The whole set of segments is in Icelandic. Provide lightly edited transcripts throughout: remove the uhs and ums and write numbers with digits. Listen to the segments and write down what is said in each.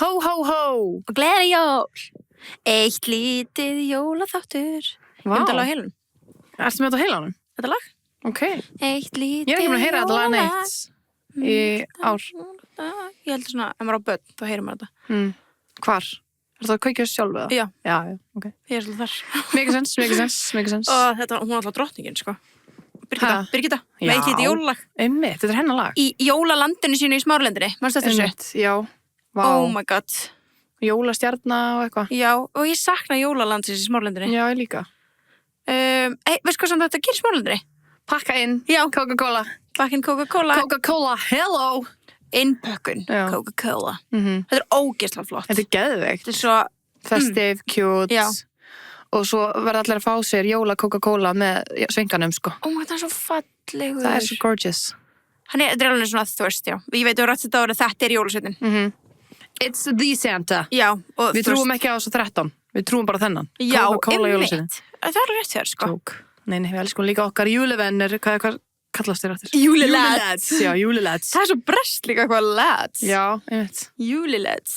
Hó, hó, hó. Og gleði jól. Eitt lítið jólaþáttur. Vá. Ég alveg á heilum. Ertu með þetta á heilanum? Þetta lag? Ok. Eitt lítið Ég er ekki búin að heyra þetta lag neitt í ár. Ég held svona, ef maður á börn, þá heyrir maður þetta. Hvar? Er það að kveikja þessu sjálf eða? Já. Já, ok. Ég er svolítið þar. Make sense. Og þetta, hún er alltaf drottningin, sko. Birgitta. Já. Með ekki þetta jólalag. Einmitt, þetta er hennar lag. Í jólalandinu sínu í Smáralindinni. Manstu eftir þessu? Einmitt, já. Vá. Oh my god. Jólastjarna og eitthvað. Já, og ég sakna jólalandsins í Smáralindinni. Já, ég líka. Veistu hvað samt þetta gerir í Smáralindinni? Pakka inn. Já. Coca-Cola. Bakinn Coca-Cola. Coca-Cola, hello. Innpökkun. Já. Coca-Cola. Þetta Þetta er ógeðslega flott. er geðveikt. Þetta er svo... Festive, cute. Já. Og svo verða allir að fá sér jóla Coca-Cola með svinganum, sko. Oh my god, það er svo fallegur. Það er svo gorgeous. Þetta er alveg svona þvörst, já. Ég veit að rætt þetta ára, þetta er jólasveitin. It's the Santa. Já. Og Við trúum ekki á þessu 13. Við trúum bara þennan. Já, Coca-Cola jólasveitin. Það er alveg rétt þér, sko. Tók. Nei, við elskum líka okkar júlevennir. Hvað kallast þér aftur? Júlilads. Já, júlilads. Það er svo brest líka eitthvað lads. Já, einmitt. Júlilads.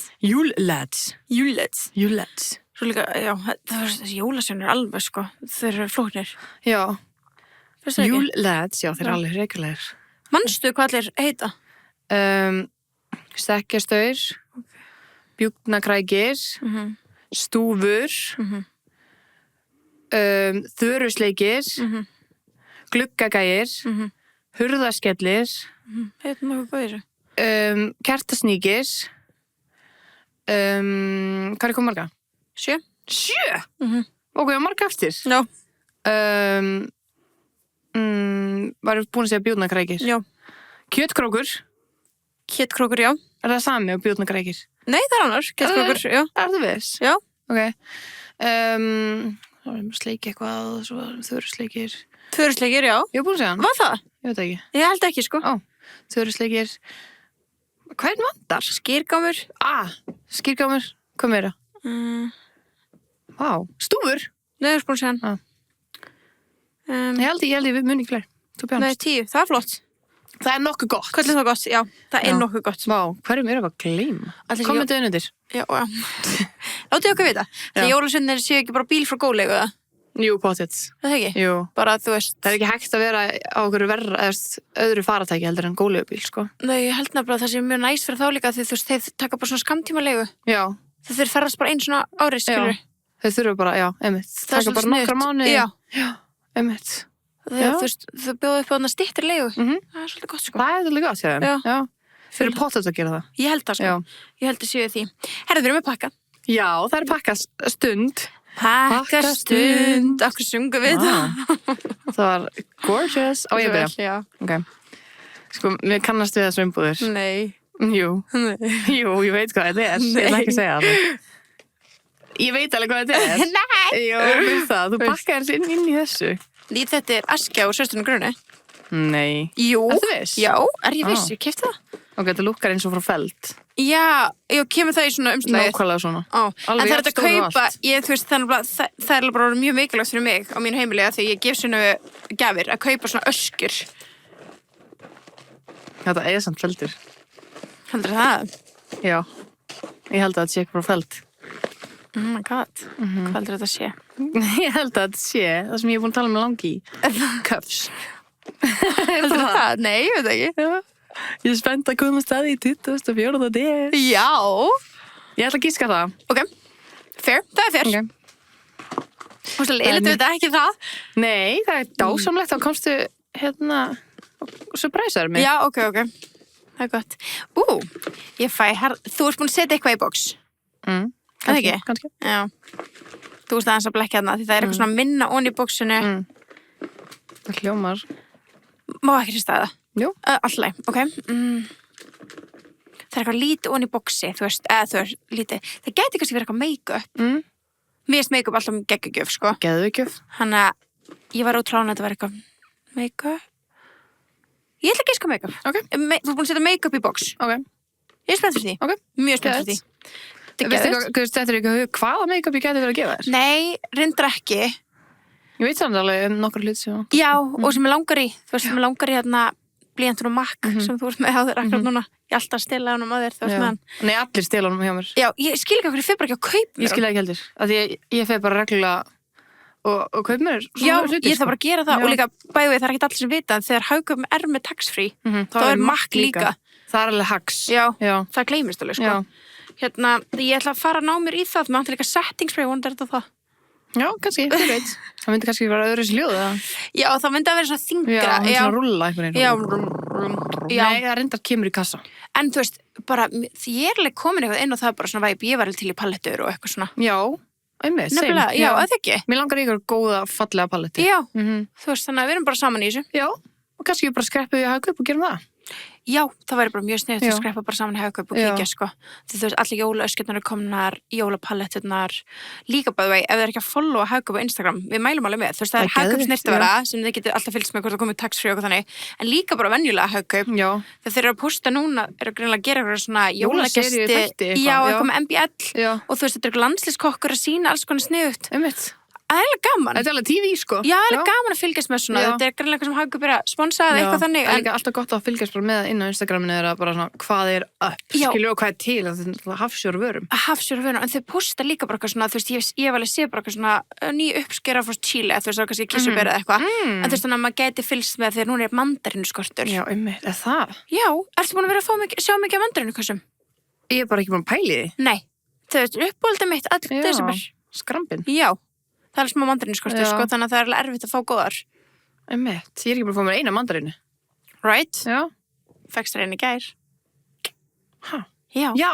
Júlilads. Svo líka, já, það er þessi jólasveinar alveg, sko. Þeir eru flóknir. Já. Veistu það ekki? Júlilads, já, þeir eru alveg reikulegir. Manstu hvað allir heita? Stekkjastaur, bjúknakrækir, stúfur, þörusleikir, gluggagægir, hurðaskellir, Heitum nokkuð hvað þessu? kertasníkir, hvað er komið marga? 7. 7? Ok, marga eftir. Já. Varum búin að segja bjúknakrækir. Já. Kjötkrókur, Kjötkrókur, já. er það sami og bjúknakrækir? Nei, það er annars. Kjötkrókur, já. Er það viss? Já. Ok. Það var sleiki eitthvað, svo þörusleikir. Þörusleikir, já. Ég var búin að segja hann. Var það? Ég veit ekki. Ég held ekki, sko. Þörusleikir. Hvað er vandar? Skýrgámur. Skýrgámur. Hvað meira? Vá. Stúfur. Nei, ég er búin að segja hann. Ég held ég við munni fleiri. Nei, 10. Það er flott. Það er nokkuð gott. Hvað er það gott? Já, það er nokkuð gott. Vá, hverjum er að gleyma? Kommentið innundir. Já. Látið okkur vita. Þegar jólasveinnir séu ekki bara bíl frá gólegu, eða? Jú, potið. Það ekki? Jú. Bara, þú veist. Það er ekki hægt að vera á okkur verra, öðru faratæki heldur en gólegubíl, sko. Nei, ég held nefnilega að það sé mjög næst fyrir þá líka því þú veist, þeir taka bara svona skammtímalegu. Já. Þeir ferðast bara einu svona ári, skilur. Þeir þurfa bara, já, einmitt. Taka bara nokkra mánuði. Já, einmitt. Þú veist, þau bjóðu upp á þarna styttri legu. Það er svolítið gott, sko. Það er svolítið gott, sér þeim. Já. Þeir eru pottet að gera það. Ég held það, sko. Já. Ég held að séu því. Herðu, við erum með pakka. Já, það er pakkastund. Pakkastund. Akkur sungum við það. Það var gorgeous. Á ég að byrja? Já. Ok. Sko, við kannast við þessu umbúðir. Nei. Jú. Nei. Jú, ég veit hvað þetta er. Ég ætla ekki að segja það. Ég veit alveg hvað þetta er. Nei. Jú, við það. Þú pakkar þessu inn í þessu. Þetta er askja úr Söstunum grunni. Nei. Jú. Ertu viss? Já, er ég viss, ég keypti það. Ok, þetta lukkar eins og frá Feld. Já, kemur það í svona umslagið. Nákvæmlega svona. En Alveg það er þetta að jafn stór og kaupa, allt. þú veist, það er bara mjög mikilvægt fyrir mig á mínu heimili að því ég gef svona gjafir að kaupa svona öskur. Þetta er samt Feldur. Heldur það? Já. Ég held að þetta sé ekki frá Feld. Oh my god, hvað heldur þetta sé? Ég held að þetta sé það sem ég er búin að tala með langi í. Cuffs. Heldur það? Nei, ég veit ekki. Já. Ég er spennt að koma staði í 24. des. Já. Ég ætla að gíska það. Ok, fair, það er fair. Ok. Þú veist, leiðilegt við þetta ekki það? Nei, það er dásamlegt. Þá komstu, surprisear mig. Já, ok. Það er gott. Ég fæ, þú ert búin að setja eitthvað í box. Það ekki? Kannski. Já. Þú veist aðeins að blekja þarna, því það er eitthvað svona minna onni í boxinu. Það hljómar. Má ekki til staða. Jú. Alltaf, ok. Það er eitthvað lítið onni í boxi, þú veist, lítið. Það gæti kannski verið eitthvað make-up. Mér finnst make-up alltaf geggjugjöf, sko. Geðugjöf. Þannig að ég var ótrúlega að þetta var eitthvað make-up. Ég ætla ekki að make-up. Ok. Þú er búin að setja make-up í box. Ok. Ég er spennt fyrir því. Ok. Mjög spennt fyrir því. Þetta er ekki hvaða make-up ég gæti verið að gefa þér? Nei, reyndar ekki. Ég veit samt alveg nokkur hlut sem... Já, og sem ég langar í. Þú veist, sem ég langar í hérna blýantur og makk sem þú ert með á þér akkurat núna. Ég alltaf stela honum á þér, þú veist með hann. Nei, allir stela honum hjá mér. Já, ég skil ekki okkur, ég fer bara ekki að kaupa mér. Ég skil ekki heldur. Af því ég fer bara reglulega og kaup mér Já, svona hluti, ég þarf bara að gera það Já. og líka bæði það er ekki allir sem vita en þegar Hagkaup er með tax-free þá er makk líka. Það er alveg hags. Já, Já. það gleymist alveg, sko. Já. Hérna, ég ætla að fara að ná mér í það, maður ætla líka settingspray, vonandi er þetta það. Já, kannski, þú veit. Það myndi kannski vera öðru sér ljóð, eða? Já, það myndi að vera svona þingra. Já, það myndi svona rúlla einhvern veginn. Já. Nei, það reyndar kemur í kassa. En þú veist, bara, því ég er alveg komin eitthvað inn og það er bara svona væp, ég var alveg til í palettur og eitthvað svona. Já, einmitt, same. Nefnilega, já, að það ekki. Mér langar ykkur góða, fallega paletti. Já, þú veist, þannig að við erum bara saman í þessu. Já, og kannski við bara skreppum við að Hagkaup og gerum það. Já, það væri bara mjög sniðugt að Já. skreppa bara saman í Hagkaup og Já. kíkja, sko. Því þú veist, allir jólaöskjurnar eru komnar, jólapaletturnar, líka bæði vei, ef þið er ekki að followa Hagkaup á Instagram, við mælum alveg með, þú veist, það er Það er Hagkaup geðveikt, snirtivara sem þið getið alltaf fylgst með hvort það komið tax-free og eitthvað þannig, en líka bara venjulega Hagkaup. Já. Þegar þeir eru að posta núna, eru greinilega að gera eitthvað svona Jólaseríu jólagesti, þætti eitthvað, já, já. eitthvað með MBL Já. og þú veist, þetta er eitthvað landslískokkur að sína alls konar sniðugt. Einmitt. Það er alveg gaman. Þetta er alveg TV, sko. Já, það er alveg gaman að fylgjast með svona. Já. Þetta er greinilega eitthvað sem Hagkaup er að sponsa eða eitthvað þannig. Það er líka alltaf gott að fylgjast bara með inn á Instagraminu eða bara svona hvað er upp, Já. skilju og hvað er til, þetta er hafsjóra vörum. Að hafsjóra vöna, en þau posta líka bara eitthvað svona, þú veist, ég hef alveg séð bara eitthvað svona ný uppskera frá Chile, þú veist, það er kannski kísubera eða eitthvað, en þú veist, þannig að maður gæti fylgst með þegar núna er mandarinuskortur. Já, einmitt, er það? Já, ertu búin að vera að sjá mikið af mandarinukvössum? Ég er bara ekki búin að pæli því. Nei, þú veist, uppbólda mitt allir desember. Skrambin. Já, það er smá mandarinuskortur, Já. sko, þannig að það er alveg erfitt að fá góðar. Einmitt, ég er ekki búin að fá mér eina mandarinu. Right? Já. Fækst reyni gær. Hæ? Já. Já.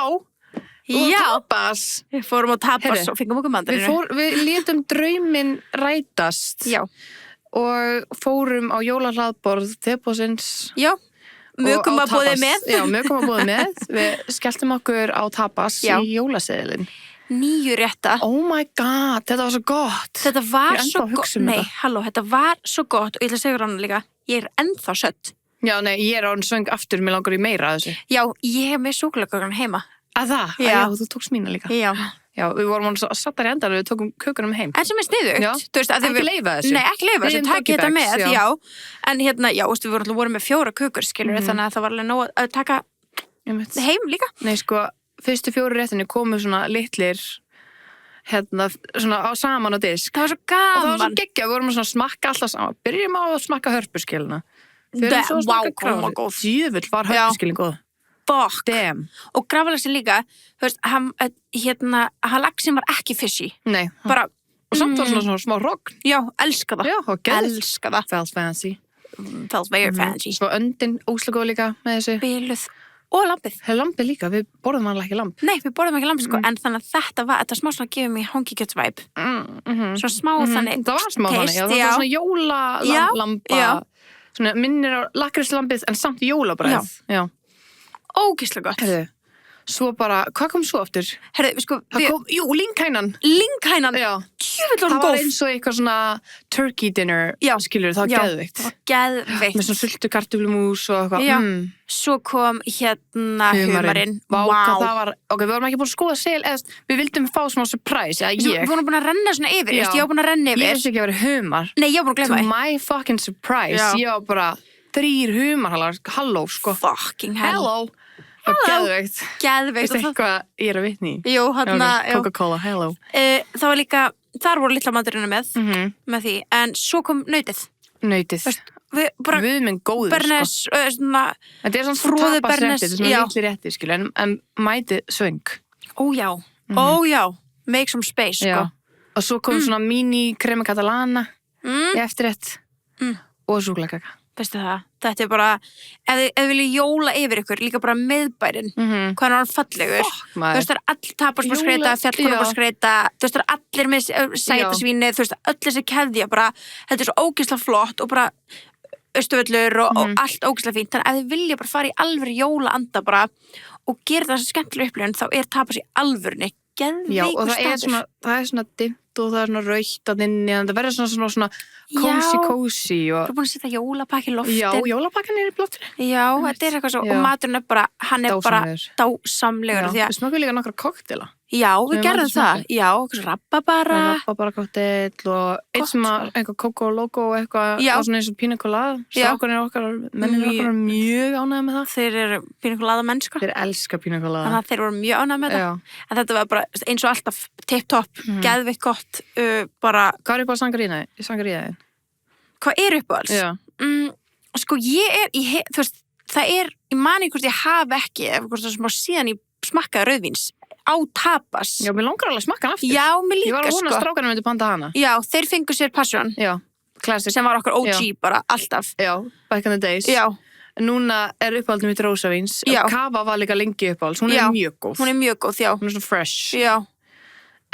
Já. Tapas. Við fórum á tapas Heyrðu, og fengum okkur mandarinu. Við létum drauminn rætast. Já. Og fórum á jólahlaðborð Tebosins. Já. Mökum og á að bóðið tapas. með. Já, mökum að bóðið með. Við skelltum okkur á tapas Já. í jólaseðilinn. 9 rétta. Oh my god, þetta var svo gott. Þetta var Ég er ennþá svo að hugsa gott. um Nei, þetta. halló, þetta var svo gott og ég ætla að segja rána líka, ég er ennþá sött. Já, nei, ég er á hann svöng aftur, mér langar í meira að þessu. Já, ég hef með súkuleikakan heima. Að það? Já. Já, þú tókst mína líka. Já. Já, við vorum hann svo sattar í endan og við tókum kökunum heim. En sem er sniðugt. Já. Þú veist, að Ekki leyfa þessu. Nei, ekki leyfa Við þessu, erum takk þetta doggy bags, með, já. já. En hérna, já, veistu, við vorum alltaf voru með 4 kökur, skilur þannig að það var alveg nóg að taka Einmitt. heim líka. Nei, sko, fyrstu 4 réttinni komu svona litlir, hérna, svona á saman á disk. Það var svo Og það var svo gaman. geggjað, við vorum að svona smakka alltaf saman. Byrjum á að smakka hörpuskilina. Vá, hún var góð. Djöfull var Já. hörpuskilin góð. Bokk. Damn. Og grafalagsin líka, þú veist, hann lagsin var ekki fishy. Nei. Bara, Og samt var svona smá rogn. já, elska það. Já, og geðið. Elska það. Felt fancy. Felt very fancy. Svo öndin, óslega góð líka með þessu. Biluð. Og lampið. Það er lampið líka, við borðum alveg ekki lamp. Nei, við borðum ekki lamp, sko, en þannig að þetta var smá svona að gefa mér hongikjötsvæp. Svona smá þannig. Það var smá þannig, já. taste, Það var svona Já, jólalampa. já. Svona minnir á lakríslampið en samt jólabræð. Já. Ógeðslega gott. Herðu, svo bara, hvað kom svo aftur? Herðu, við sko, Það kom, jú, linghænan. linghænan, Já. djöfull var Það hún var góð. eins og eitthvað svona turkey dinner, Já. skilur, það var Já, geðveikt. það var geðveikt. Með svona sultu kartöflumús og eitthvað. Já. Svo kom hérna humarinn. Vá, hvað það var, ok, við vorum ekki búin að skoða sel, eða við vildum fá smá surprise, eða Við ég. vorum búin að renna svona yfir, Já. ég var búin að renna Ég yfir. vissi ekki að vera humar. Nei, ég var búin að To glemma því. my fucking surprise, Já. ég var bara 3 humarhalar, halló, sko. Fucking hell. Hello. Það var geðveikt. Geðveikt. Veistu hvað ég er að vitni í? Jú, hérna, Já, Coca-Cola, hello. Það var líka, þar voru litla maturina með, með því, en svo kom nautið. Nautið. Við bara, Guð minn góður, sko. bernes, svona, Þetta er svona froðu tapasréttir, bernes, þetta er svona já. litli réttir, skilur, en mætið svöng. ó já, make some space, sko. Já. Og svo kom svona mini krema catalana í eftirrétt og súklakaka. Veistu það, þetta er bara, ef þið viljið jóla yfir ykkur, líka bara miðbærin, hvað er hann fallegur. Þú maður. veist, það er allir tapasbúrskreita, fjallkonabúrskreita, þú veist, það er allir með sætasvíni, þú veist, öll þessi keðja, bara, þetta er svo ógeðslega flott og bara Austurvöllur og allt ógeðslega fínt. Þannig að ef þið vilja bara fara í alvöru jólaanda bara og gera það sem skemmtilega upplifun, þá er tapas í alvörunni Já, og geðveikur það er staður. svona dimmt og það svona rautt að inni, en það verður svona kósi Þú er búin að setja jólapakki í loftin. Já, jólapakkin í blottinu. Já, þetta eitthvað svo, og maturinn bara, hann bara dásamlegur. Við smakkum líka nokkra koktela. Já, við gerðum það. Já, eitthvað rababara. Rababara koktel og eitt sem eitthvað Coco Loco eitthvað, svona eins og pina colada. Strákarnir okkar, mennir okkar mjög ánægði með það. Þeir eru pina colada menn, sko. Þeir elska pina colada. Þannig að þeir voru mjög ánægði með það. En þetta var bara eins og alltaf tip-top, geðveikt gott, bara... Hvað er upp á sangríðaðin? Hvað er uppáhalds? Sko, þú veist, það er, ég mani hvort ég hafi ekki, ef hvort það smá síðan ég smakkaði rauðvíns á tapas. Já, mér langar alveg að smakka hann aftur. Já, mér líka, sko. Ég var að vona að strákarnir myndi panta hana. Já, þeir fengu sér passion. Já, classic. Sem var okkar OG bara, alltaf. Já, back in the days. Já. Núna er uppáhaldið mitt rósavíns. Já. Kava var líka lengi uppáhalds. Hún er mjög góð. Hún er mjög góð, já. Hún er svona fresh. Já.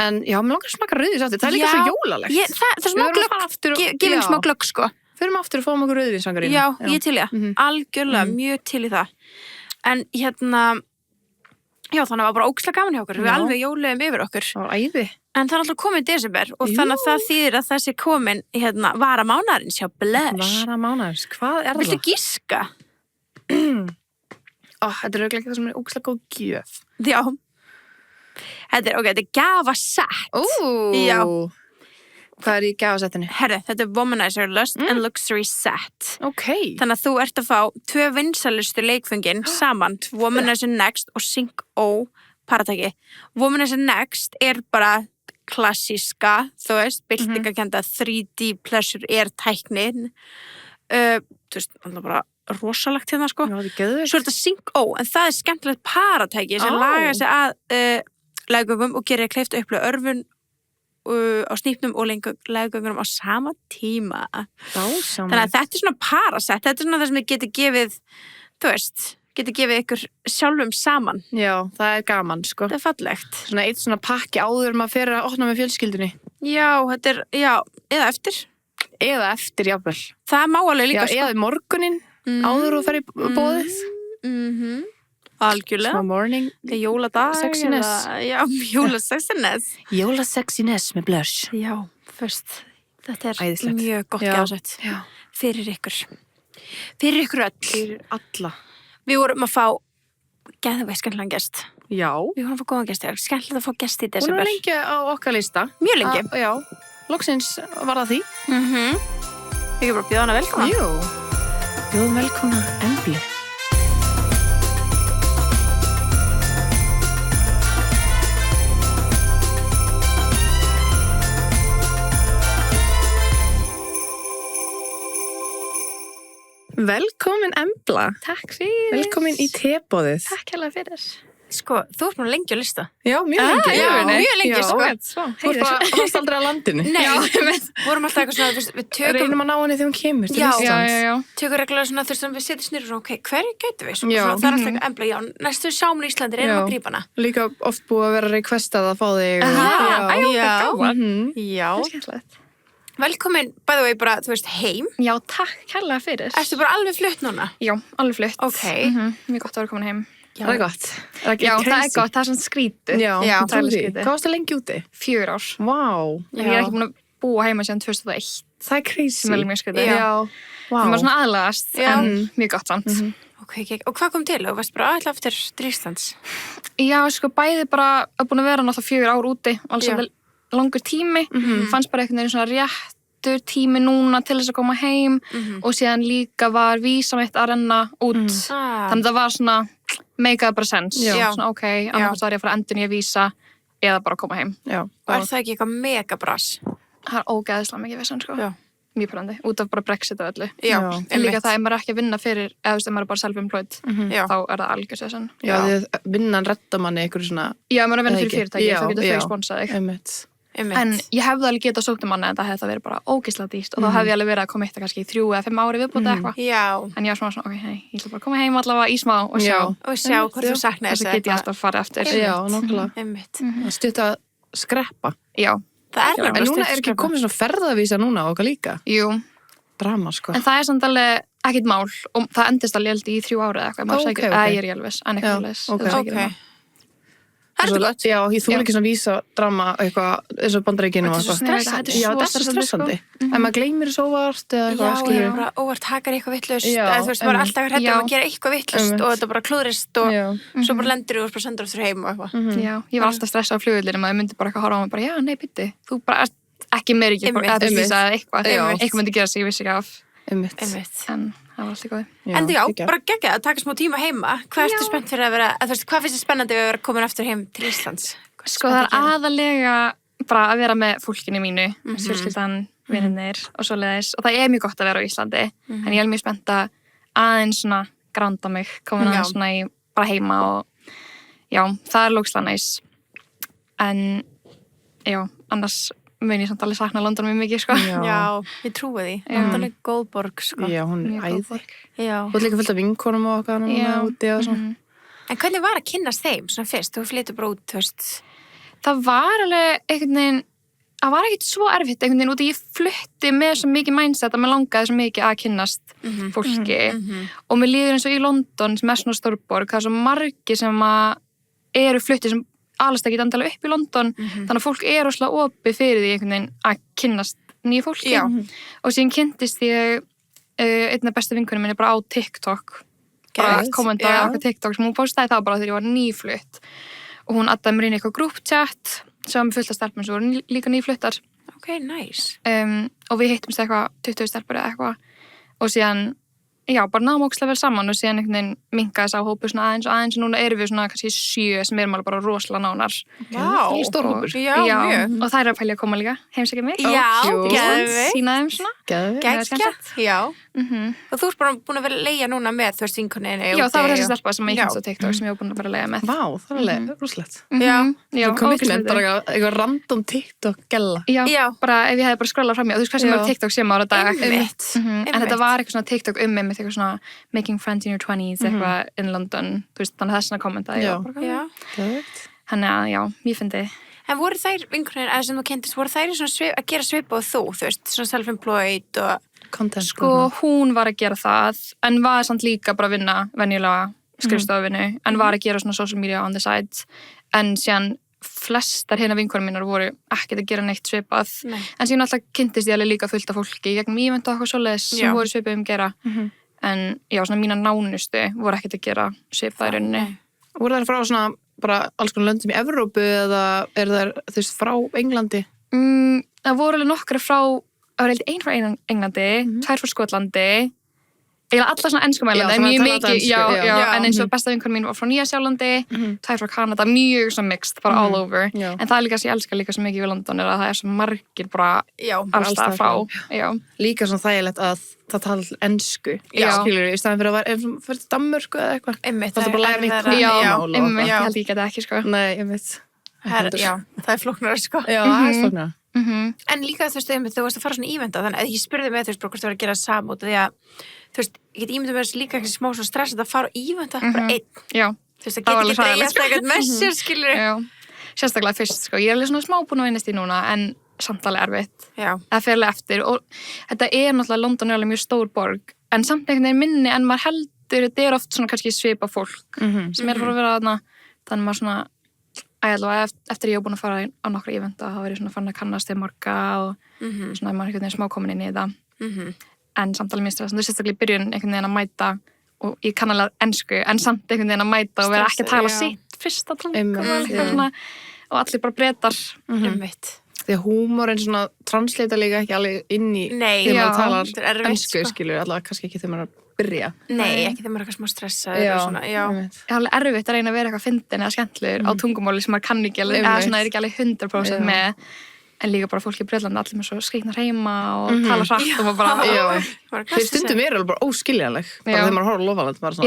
En já, mér langar að smakka rauðvíns aftur. Það er líka svo jólalegt. Það er smá glögg. Gefum smá glögg, sko. Förum aftur og fáum okkur rauðvínssangarínu. Já, ég til ég. Algjörlega, mjög til í það. En já, þannig var bara ógeðslega gaman hjá okkur. Við alveg jóluðum yfir okkur. Það var æði. En það er alltaf komin desember og þannig að það þýðir að þessi komin varamánaðarins hjá Blush. Varamánaðarins, hvað er það? Viltu giska? Þetta er auðvitað það sem er ógeðslega góð gjöf. Já. Þetta er gjafasett. Já. Hvað er í gjafasettinu? Herru, þetta er Womanizer Lust and Luxury Set. Þannig að þú ert að fá 2 vinsælustu leikföngin saman, Womanizer Next og Sync O paratæki. Womanizer Next er bara klassíska, þú veist, byltingakenda 3D pleasure er tæknin. Þú veist, það er bara rosalegt hérna, sko. Já, það er geðveikt. Svo er þetta Sync O, en það er skemmtilegt paratæki sem lagar sig að leggöngum og gerir kleift að upplifa örvun á snýpnum og leggöngunum á sama tíma. Þannig að þetta er svona parasett, þetta er svona það sem þið getur gefið, þú veist, getur gefið ykkur sjálfum saman. Já, það er gaman, sko. Þetta er fallegt. Svona eitt svona pakki áður maður fyrir að opna með fjölskyldunni. Já, þetta er, eða eftir. Eða eftir, jafnvel. Það má alveg líka, sko. Já, eða morgunin, áður og fer í boðið. Algjörlega. Smá morning. Jóladag. Sexiness. Já, jólasexiness. Jólasexiness með Blush. Já, fyrst. Þetta er æðislegt. Mjög gott gæðsett. Já. Fyrir ykkur. Fyrir ykkur öll. Fyrir alla. Við vorum að fá geðveikt skemmtilegan gest. Já. Við vorum að fá góðan gesti. Skemmtilegt að fá gesti í desember. Vorum lengi á okkar lista. Mjög lengi. Já. Loksins var það því. Við erum bara bjóða hana velkomna. Jú. Bjóðum velkomna Emblu. Velkomin Embla. Takk fyrir. Velkomin í teboðið. Takk hérlega fyrir. Sko, þú ert bara lengi að lista. Já, mjög lengi. Mjög lengi, sko. Þú ert bara varst aldrei á landinu. Nei, við vorum alltaf eitthvað svona, við tökum... Reynum að ná henni þegar hún kemur til Íslands. Já. Tökum reglulega svona þess að við setjum snýr og svona, ok, hverju gætu við? Svona, það er alltaf eitthvað Embla, já, næstu sjáum í Íslandi, reynum að grípa hana. Líka oft búið að vera requestað að fá þig. Velkomin, by the way, bara, þú veist, heim. Já, takk kærlega fyrir. Ertu bara alveg flutt núna? Já, alveg flutt. Ok. Mjög gott að vera komin heim. Já, það er gott. Já, það er gott, það er svona skrítið. Já, það er skrítið. Hvað varstu lengi úti? 4 ár. Vá. Ég er ekki búin að búa heima síðan 2001. Það er crazy. Það er mjög skrítið. Já. Vá. Það var svona aðlagast, en mjög gott samt. Ok, og hvað kom til? Þú varst bara alltaf eftir Íslands? Já, sko, bæði bara búin að vera náttúrulega 4 ár úti, alveg langur tími, fannst bara einhvern veginn svona réttur tími núna til þess að koma heim og síðan líka var vísa mitt að renna út þannig að það var svona make bara sense, svona ok, annars var ég að fara að endurnýja vísa eða bara koma heim. Já. Og er það ekki eitthvað mega brass? Það er ógeðslega mikið vissan, sko. Já. Mjög pröndi, út af bara Brexit og öllu. Já. En líka það, ef maður ekki að vinna fyrir, eða ef maður er bara self-employed, þá er það algjörsessan. Já, því vinnan redda manni einhverju svona... Já, maður er að vinna fyrir fyrirtæki, þá getur þau sponsað þig. En ég hefði alveg getað sókt manni en það hefði það verið bara ógeðslega dýrt og þá hefði ég alveg verið að koma eitt kannski í 3 eða 5 ári viðbúti eitthvað. Já. En ég var svona, ok, ég ætla bara að koma heim allavega í smá og sjá. Og sjá hvort þú saknaði þessu. Þess að get ég alltaf að fara eftir. Já, nákvæmlega. Það stutt að skreppa. Já. Það er nefnilega stutt að skreppa. En núna er ekki komið svona ferðavísa núna og okkar líka. Jú. Drama, sko. En það er samt alveg ekkert mál og það endist alveg í 3 ári eða eitthvað. Það er gott. Já, ég þú ekki svona vísa drama eitthvað, eins og Bandaríkjunum Þetta er svo stressandi. Já, þetta er svo stressandi. En maður gleymir þessu óvart eða eitthvað, skilur. Já, bara óvart hakar eitthvað vitlaust. Eða þú veist, maður er alltaf hræddur að gera eitthvað vitlaust og þetta bara klúðrist og svo bara lendur og bara sendur aftur heim og eitthvað. Já, ég var alltaf stressað á flugvellinum að ég myndi bara eitthvað horfa á mig bara, já, nei, bytti. Þú bara ekki meir ekki að vísa eitthvað myndi gera sig, ég vissi ekki af. En það var alltaf góð. En já, bara geggjað að taka smá tíma heima. Hvað ertu spennt fyrir að vera, hvað finnst þið spennandi við að vera komin aftur heim til Íslands? Sko það er aðalega bara að vera með fólkinu mínu, fjölskyldan, vinirnir og svoleiðis. Og það er mjög gott að vera á Íslandi. En ég er mjög spennt að aðeins svona granda mig, komin aðeins svona í bara heima og já, það er lókslega næs. En já, annars mun ég samt alveg sakna London mjög mikið, sko. Já, ég trúi því. London er góð borg, sko. Já, hún er æði. Já. Þú ert líka fullt af vinkonum og okkar úti og svona. En hvernig var að kynnast þeim svona fyrst? Þú flytur bara út, þú veist. Það var alveg einhvern veginn, það var ekkert svo erfitt einhvern veginn út í ég flutti með svo mikið mindset að mér langaði svo mikið að kynnast fólki. Og mér líður eins og í London sem er svona stórborg, það er svo margir sem eru flutti sem alast ekki endalega upp í London, þannig að fólk er óslega opið fyrir því einhvern veginn að kynnast nýju fólki. Og síðan kynntist ég einna bestu vinkonum minni bara á TikTok, bara kommentaði á TikTok sem hún postaði það bara þegar ég var nýflutt og hún addaði mér inn í eitthvað group-chat sem var með fullt af stelpum sem voru líka nýfluttar. Ok, nice. Og við hittumst eitthvað 20 stelpur eða eitthvað og síðan já, bara náum ókslega vel saman og síðan einhvern veginn minnkaði þess á hópu svona aðeins og núna erum við svona kannski 7 sem erum alveg bara rosalega nánar. Já, stór hópur. Já, mjög. Og þær eru að pælja að koma líka, heimsækja mig. Já, geðveikt. Sýna þeim svona. Geðveikt. Já. Og þú ert bara búin að vera að leigja núna með þú veist vinkoninni. Já, það var þessi stelpa sem ég kynst á TikTok sem ég var búin að vera að leigja með. Vá, það er alveg rosalegt. Já. Það kom ykkur bara eitthvað random TikTok-gella. Já, bara ef ég hefði bara skrollað fram hjá, þú veist hvað sem eru TikTok sem ára dag. En þetta var eitthvað svona TikTok með eitthvað svona making friends in your 20s eitthvað in London, þú veist, þannig að þessna kommentaði þannig að já, ég fyndi. En voru þær vinkonir, eða sem þú kynntist, voru þær að gera svipa og þú veist, svona self-employed og content? Sko, hún var að gera það en var samt líka bara að vinna venjulega skrifstofinu, en var að gera svona social media on the side, en síðan flestar hérna vinkonum mínar voru ekkert að gera neitt svipað, en síðan alltaf kynntist ég alveg líka fullt af fólki gegnum ívent og eitthvað svoleiðis sem voru svipað gera en já, svona mína nánustu voru ekkert að gera svipað í rauninni. Voru þær frá svona bara alls konar löndum í Evrópu eða er þær þú veist frá Englandi? Það voru alveg nokkra frá, það var ein frá Englandi, 2 frá Skotlandi, eiginlega alla svona enskumælandi, en mjög mikið, en eins og besta vinkonum mín var frá Nýja-Sjálandi, 2 frá Kanada, mjög svona mixed, bara all over. En það er líka sem ég elska líka svo mikið við London er að það er svo margir bara allstað frá. Líka svona þægilegt að það tala ensku, skilur í staðan fyrir að vera fyrir Danmörku eða eitthvað. Einmitt, það er bara læra neitt ég held ég geta ekki, sko. Nei, ég veit. Já, það er flóknara, sko. Já, það er flóknara. En líka þú varst að fara svona íventa, þannig að ég spurði mig þú veist, hvort þú var að gera samút því að þú veist, ég get ímyndum með þessu líka ekki smá svona stressað að fara á íventa bara einn. Já. Þú veist, það get ekki dreigast eitthvað með sér, skilur. Já, sérstaklega fyrst, sko. Ég er alveg svona smá búin að vinnast í núna, en samt alveg erfitt. Já. Það fer alveg eftir og þetta er náttúrulega, London er alveg mjög stór borg, en samt einhvern veginn minni en maður heldur, þetta er oft svona kannski svipa fólk sem er að vera þarna, þannig maður svona eftir ég var búin að fara á nokkra íventa þá var ég svona fann að kannast þeim marga og svona maður einhvern veginn smá komin inn í þetta en samt alveg mér stressandi, sérstaklega í byrjun einhvern veginn að mæta og ég kann alveg ensku en samt einhvern veginn að mæta og vera ekki að tala sitt fyrsta tungumál og allir bara bretar því að húmorinn svona translata líka ekki alveg inn í þegar maður talar ensku skilur allavega kannski ekki þegar maður er að byrja. Nei, ekki þegar maður er eitthvað smá stressað svona, Það er alveg erfitt að reyna að vera eitthvað fyndin eða skemmtilegur á tungumáli sem maður kann ekki alveg, eða svona er ekki alveg 100% með, en líka bara fólk í Bretlandi allir með svo skrýtnar heima og tala hratt og bara þeir stundum er alveg bara óskiljanleg bara þegar maður horfður lofaland bara svona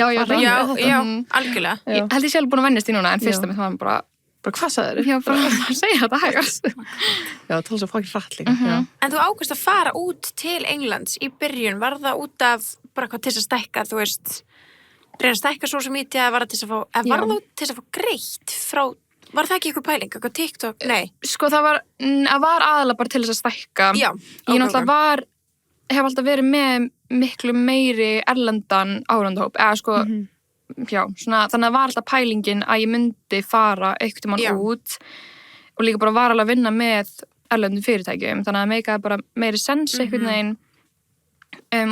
Já, algjörlega. Ég held ég sjálf búin að vennast í núna en fyrst að mitt var bara hvað sagðir? Já, bara að segja þetta hægast. Já, tala svo fokkin hratt líka. En þú ákvæmst að fara út til Englands í byrjun, var það út af bara hvað til að stækka, þú veist, reyna að stækka social media, var það til að fá, var það til að fá greitt frá, var það ekki ykkur pæling, eitthvað TikTok? Nei. Sko, það var aðalega bara til þess að stækka. Já. Ég náttúrulega hef alltaf verið með miklu meiri erlendan áhorfendahóp, eða sko, já, svona, þannig að var alltaf pælingin að ég myndi fara einhvern tímann út og líka bara var alveg að vinna með erlendum fyrirtækjum, þannig að meikaði bara meiri sens einhvern veginn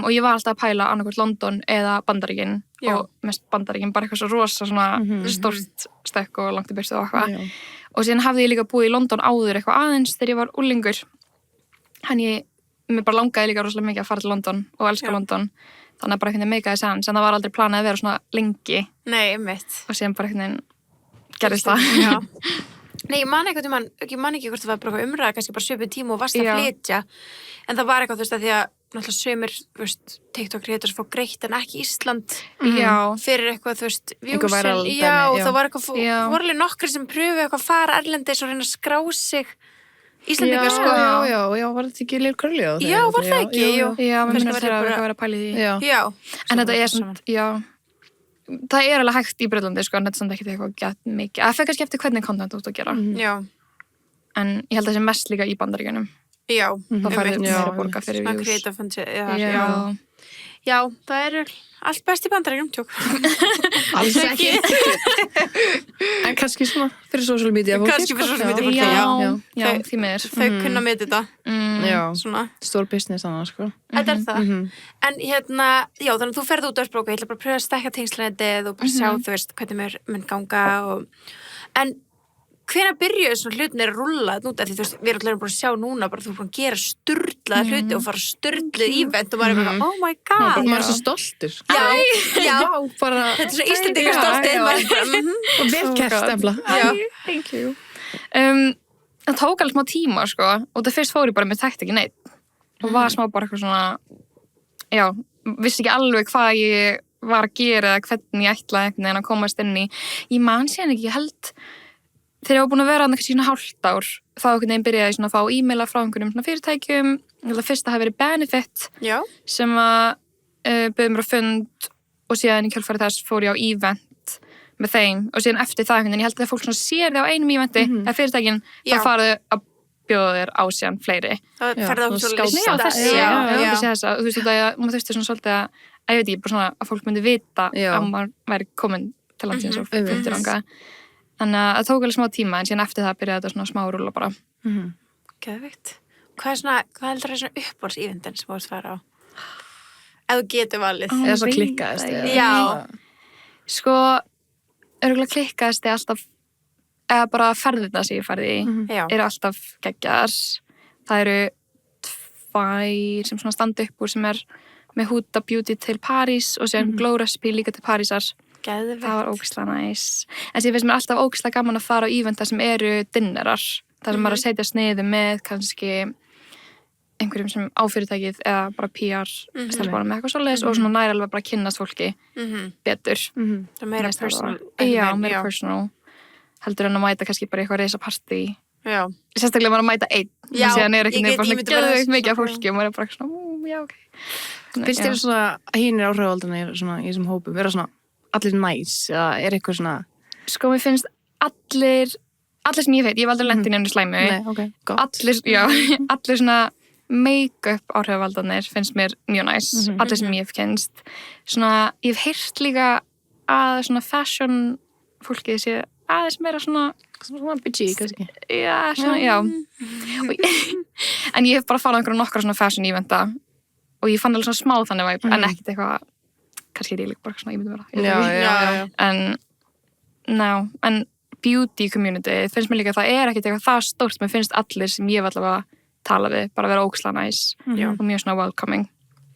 og ég var alltaf að pæla annarkvort London eða Bandaríkin og mest Bandaríkin bara eitthvað svo rosa svona stórt stökk og langt í burtu og eitthvað og síðan hafði ég líka búið í London áður eitthvað aðeins þegar ég var úlingur mér bara langaði líka rosalega mikið að fara til London og elska London þannig að bara einhvern veginn meikaði sens en það var aldrei planið að vera svona lengi og síðan bara einhvern veginn gerðist það Nei, ég man ekki hvort það var bara umræða kannski bara söpum tíma og varst að flytja en það var eitthvað, þú veist, að því að náttúrulega sömur, þú veist, TikTok-creators fá greitt en ekki Ísland fyrir eitthvað, þú veist, vjúsin það var eitthvað, voru alveg nokkri sem pröfu eitthvað að fara erlendis og reyna að skrá sig Íslandingar, sko Já, var þetta ekki Leir Curly? Já, var það ekki? Já, mér finnst það að vera að pæla í því en þetta svona, það alveg hægt í Breitlandi, sko, en þetta er samt ekki eitthvað gett mikið. Það fyrir kannski eftir hvernig content þú ert að gera. En ég held að það sé mest líka í Bandaríkjunum. Já. Það færði meira borga fyrir views. Svona creative funds, Já, það allt best í Bandaríkjunum, tjók. Alls ekki. En kannski svona fyrir social media fólki. Kannski fyrir social media fólki, já, því meður. Þau kunna með þetta. Já, stór business annars, sko. Þetta það. En hérna, já, þannig að þú ferð út á spróka, ég ætla bara að pröfa að stekka tengslanetið og bara sjá, þú veist, hvernig mun ganga en hvenær byrjuðu svona hlutinir að rúlla þetta út af því, þú veist, við erum allir búin að sjá núna bara þú erum búin að gera sturlaða hluti og fara sturluð ívent og maður er bara, oh my god maður er svo stoltur já, bara þetta er svo Íslendingar stoltið og vel kert stefla thank you það tók alveg smá tíma, sko og það fyrst fór ég bara með takt ekki neitt og var smá bara eitthvað svona vissi ekki alveg hvað ég var að gera eða hvernig ég ætlaði einhvern veginn að komast inn í ég man síðan ekki, ég held þegar ég var búin að vera kannski svona hálft ár þá einhvern veginn byrjaði ég svona að fá e-maila frá einhverjum svona fyrirtækjum það fyrsta hafi verið Benefit sem að bauð mér á fund og síðan í kjölfari þess fór ég á event með þeim og síðan eftir það einhvern veginn ég held að fólk svona sér þig á einum eventi eða fyrirtækin þá farðu að bjóða þér á síðan fleiri það ferði á svo lista þú veist að maður þurfti svona svolítið að ég veit ekki bara svona að fólk myndi vita að maður væri komin til landsins og fyrir ánga þannig að það tók alveg smá tíma en síðan eftir það byrjaði þetta svona smá rúlla bara Geðveikt. Hvað heldur það svona uppbólsívendin sem þú varst að fara á? Ef þú getur valið eða svo klikkaðist Já Sko, örugglega klikkaðist alltaf eða bara ferðirna sem ég farið í eru alltaf geggjaðar það eru 2 sem svona standa upp úr sem með Huda Beauty til París og síðan Glow Recipe líka til Parísar Geðveikt. Það var ógeðslega næs. En ég finnst mér alltaf ógeðslega gaman að fara á íventa sem eru dinnerar. Það sem maður að setja sniðu með kannski einhverjum sem á fyrirtækið eða bara PR stelpunum með eitthvað svoleiðis og svona næra alveg bara að kynnast fólki betur. Það er meira personal. Já, meira personal. Heldur en að mæta kannski bara eitthvað reysa partí. Já. Sérstaklega maður að mæta einn. Já. Síðan er ekki nefnir bara svona geðveikt mikið af fólki og maður er bara svona, já, ok. Finnst þér svona hinir áhrifavaldana svona í þessum hópum vera svona allir næs, eða er eitthvað svona Sko, mér finnst allir sem ég veit, ég hef aldrei lent í nefnir slæmu allir svona make-up áhrifavaldarnir finnst mér mjög næs allir sem ég hef kynst svona, ég hef heyrt líka að svona fashion fólkið sé aðeins meira svona bitchy, kannski já en ég hef bara farið einhverja nokkra svona fashion eventa og ég fann alveg svona smá þannig væp en ekkert eitthvað kannski er ég líka bara svona ímyndum vera en beauty community finnst mér líka að það er ekkert eitthvað það stórt mér finnst allir sem ég var allavega að tala við bara vera ógeðslega næs og mjög svona welcoming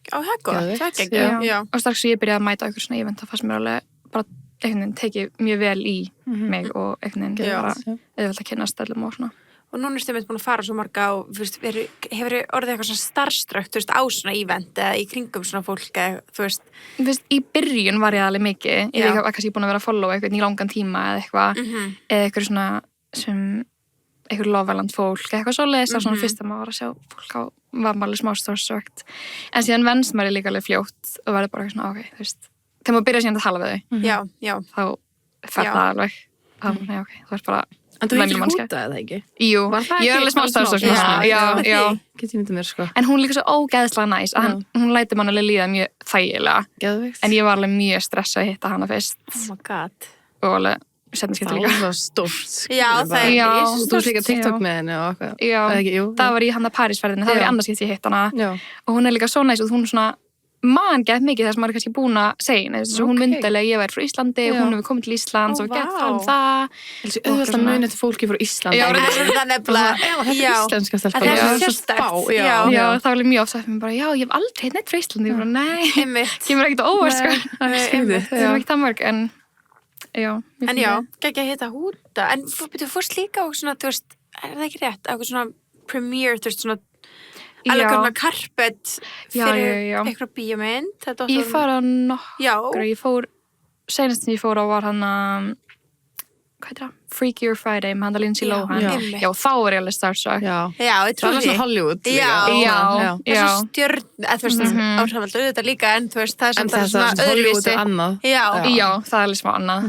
það er gott, það er ekki og strax sem ég byrjaði að mæta okkur svona event það fannst mér alveg bara einhvern veginn tekið mjög vel í mig og einhvern veginn bara auðvitað að kynnast öllum og svona Og núna er stundum búin að fara svo marga og hefur orðið eitthvað svona starstruck, þú veist, á svona event eða í kringum svona fólk eða, þú veist. Þú veist, í byrjun var ég alveg mikið. Ég var kannski búin að vera að followa eitthvað í langan tíma eða eitthvað. Eða eitthvað svona sem eitthvað Love Island fólk eða eitthvað svoleiðis. Það var svona fyrst að maður var að sjá fólk á var maður alveg smá starstruck. En síðan venst maður líka alveg fljótt og verður bara svona, ok, þú veist. Þegar maður byrjar síðan að tala við þau. Þá fer það alveg. Þannig, ok, þú veist bara En þú heitir Húta eða ekki? Jú, ég alveg smá starfstökk með hana. Já. Get ég myndið mér, sko. En hún líka svo ógeðslega næs, að hún lætur mann alveg líða mjög þægilega. Geðvikt. En ég var alveg mjög stressað að hitta hana fyrst. Oh my god. Og alveg, setna skipti líka. Það var stórt. Já, það Já. Þú veist líka TikTok með henni og eitthvað. Já, Ekki, jú. það var í hana Parísferðinu, það var í annars skipti ég hitt hana. Já. Og hún líka svo næs og hún svona man gett mikið þess að maður er kannski búin að segja henni. Þess að hún myndi alveg, ég væri frá Íslandi og hún hefur komið til Íslands og gett það það. Þessi auðvitað að muni til fólki frá Íslandi. Já, það er nefnilega. Þetta er íslenska stelpa. Það er sérstakt. Já, það var alveg mjög oft að mér bara, já, ég hef aldrei hitt neitt frá Íslandi. Ég bara, nei, kemur ekkert á óvart, sko. Það er ekki það mörg, en já. En já, ekki að hitta Húta. En þú fórst líka á svona, þú veist, er það ekki rétt? Á svona premiere, þú veist, svona alveg svona carpet fyrir eitthvað bíómynd. Ég fór á nokkru, senast sem ég fór á var hann að, hvað heitir það? Freaky or Friday með hann að Lindsay Lohan. Já, þá er ég alveg starstruck. Já, ég trúi því. Það er svona Hollywood. Já. Það er svo stjörn, þú veist, áhrifaldur auðvitað líka, en þú veist, það er svona Hollywood er annað. Já, það er alveg smá annað.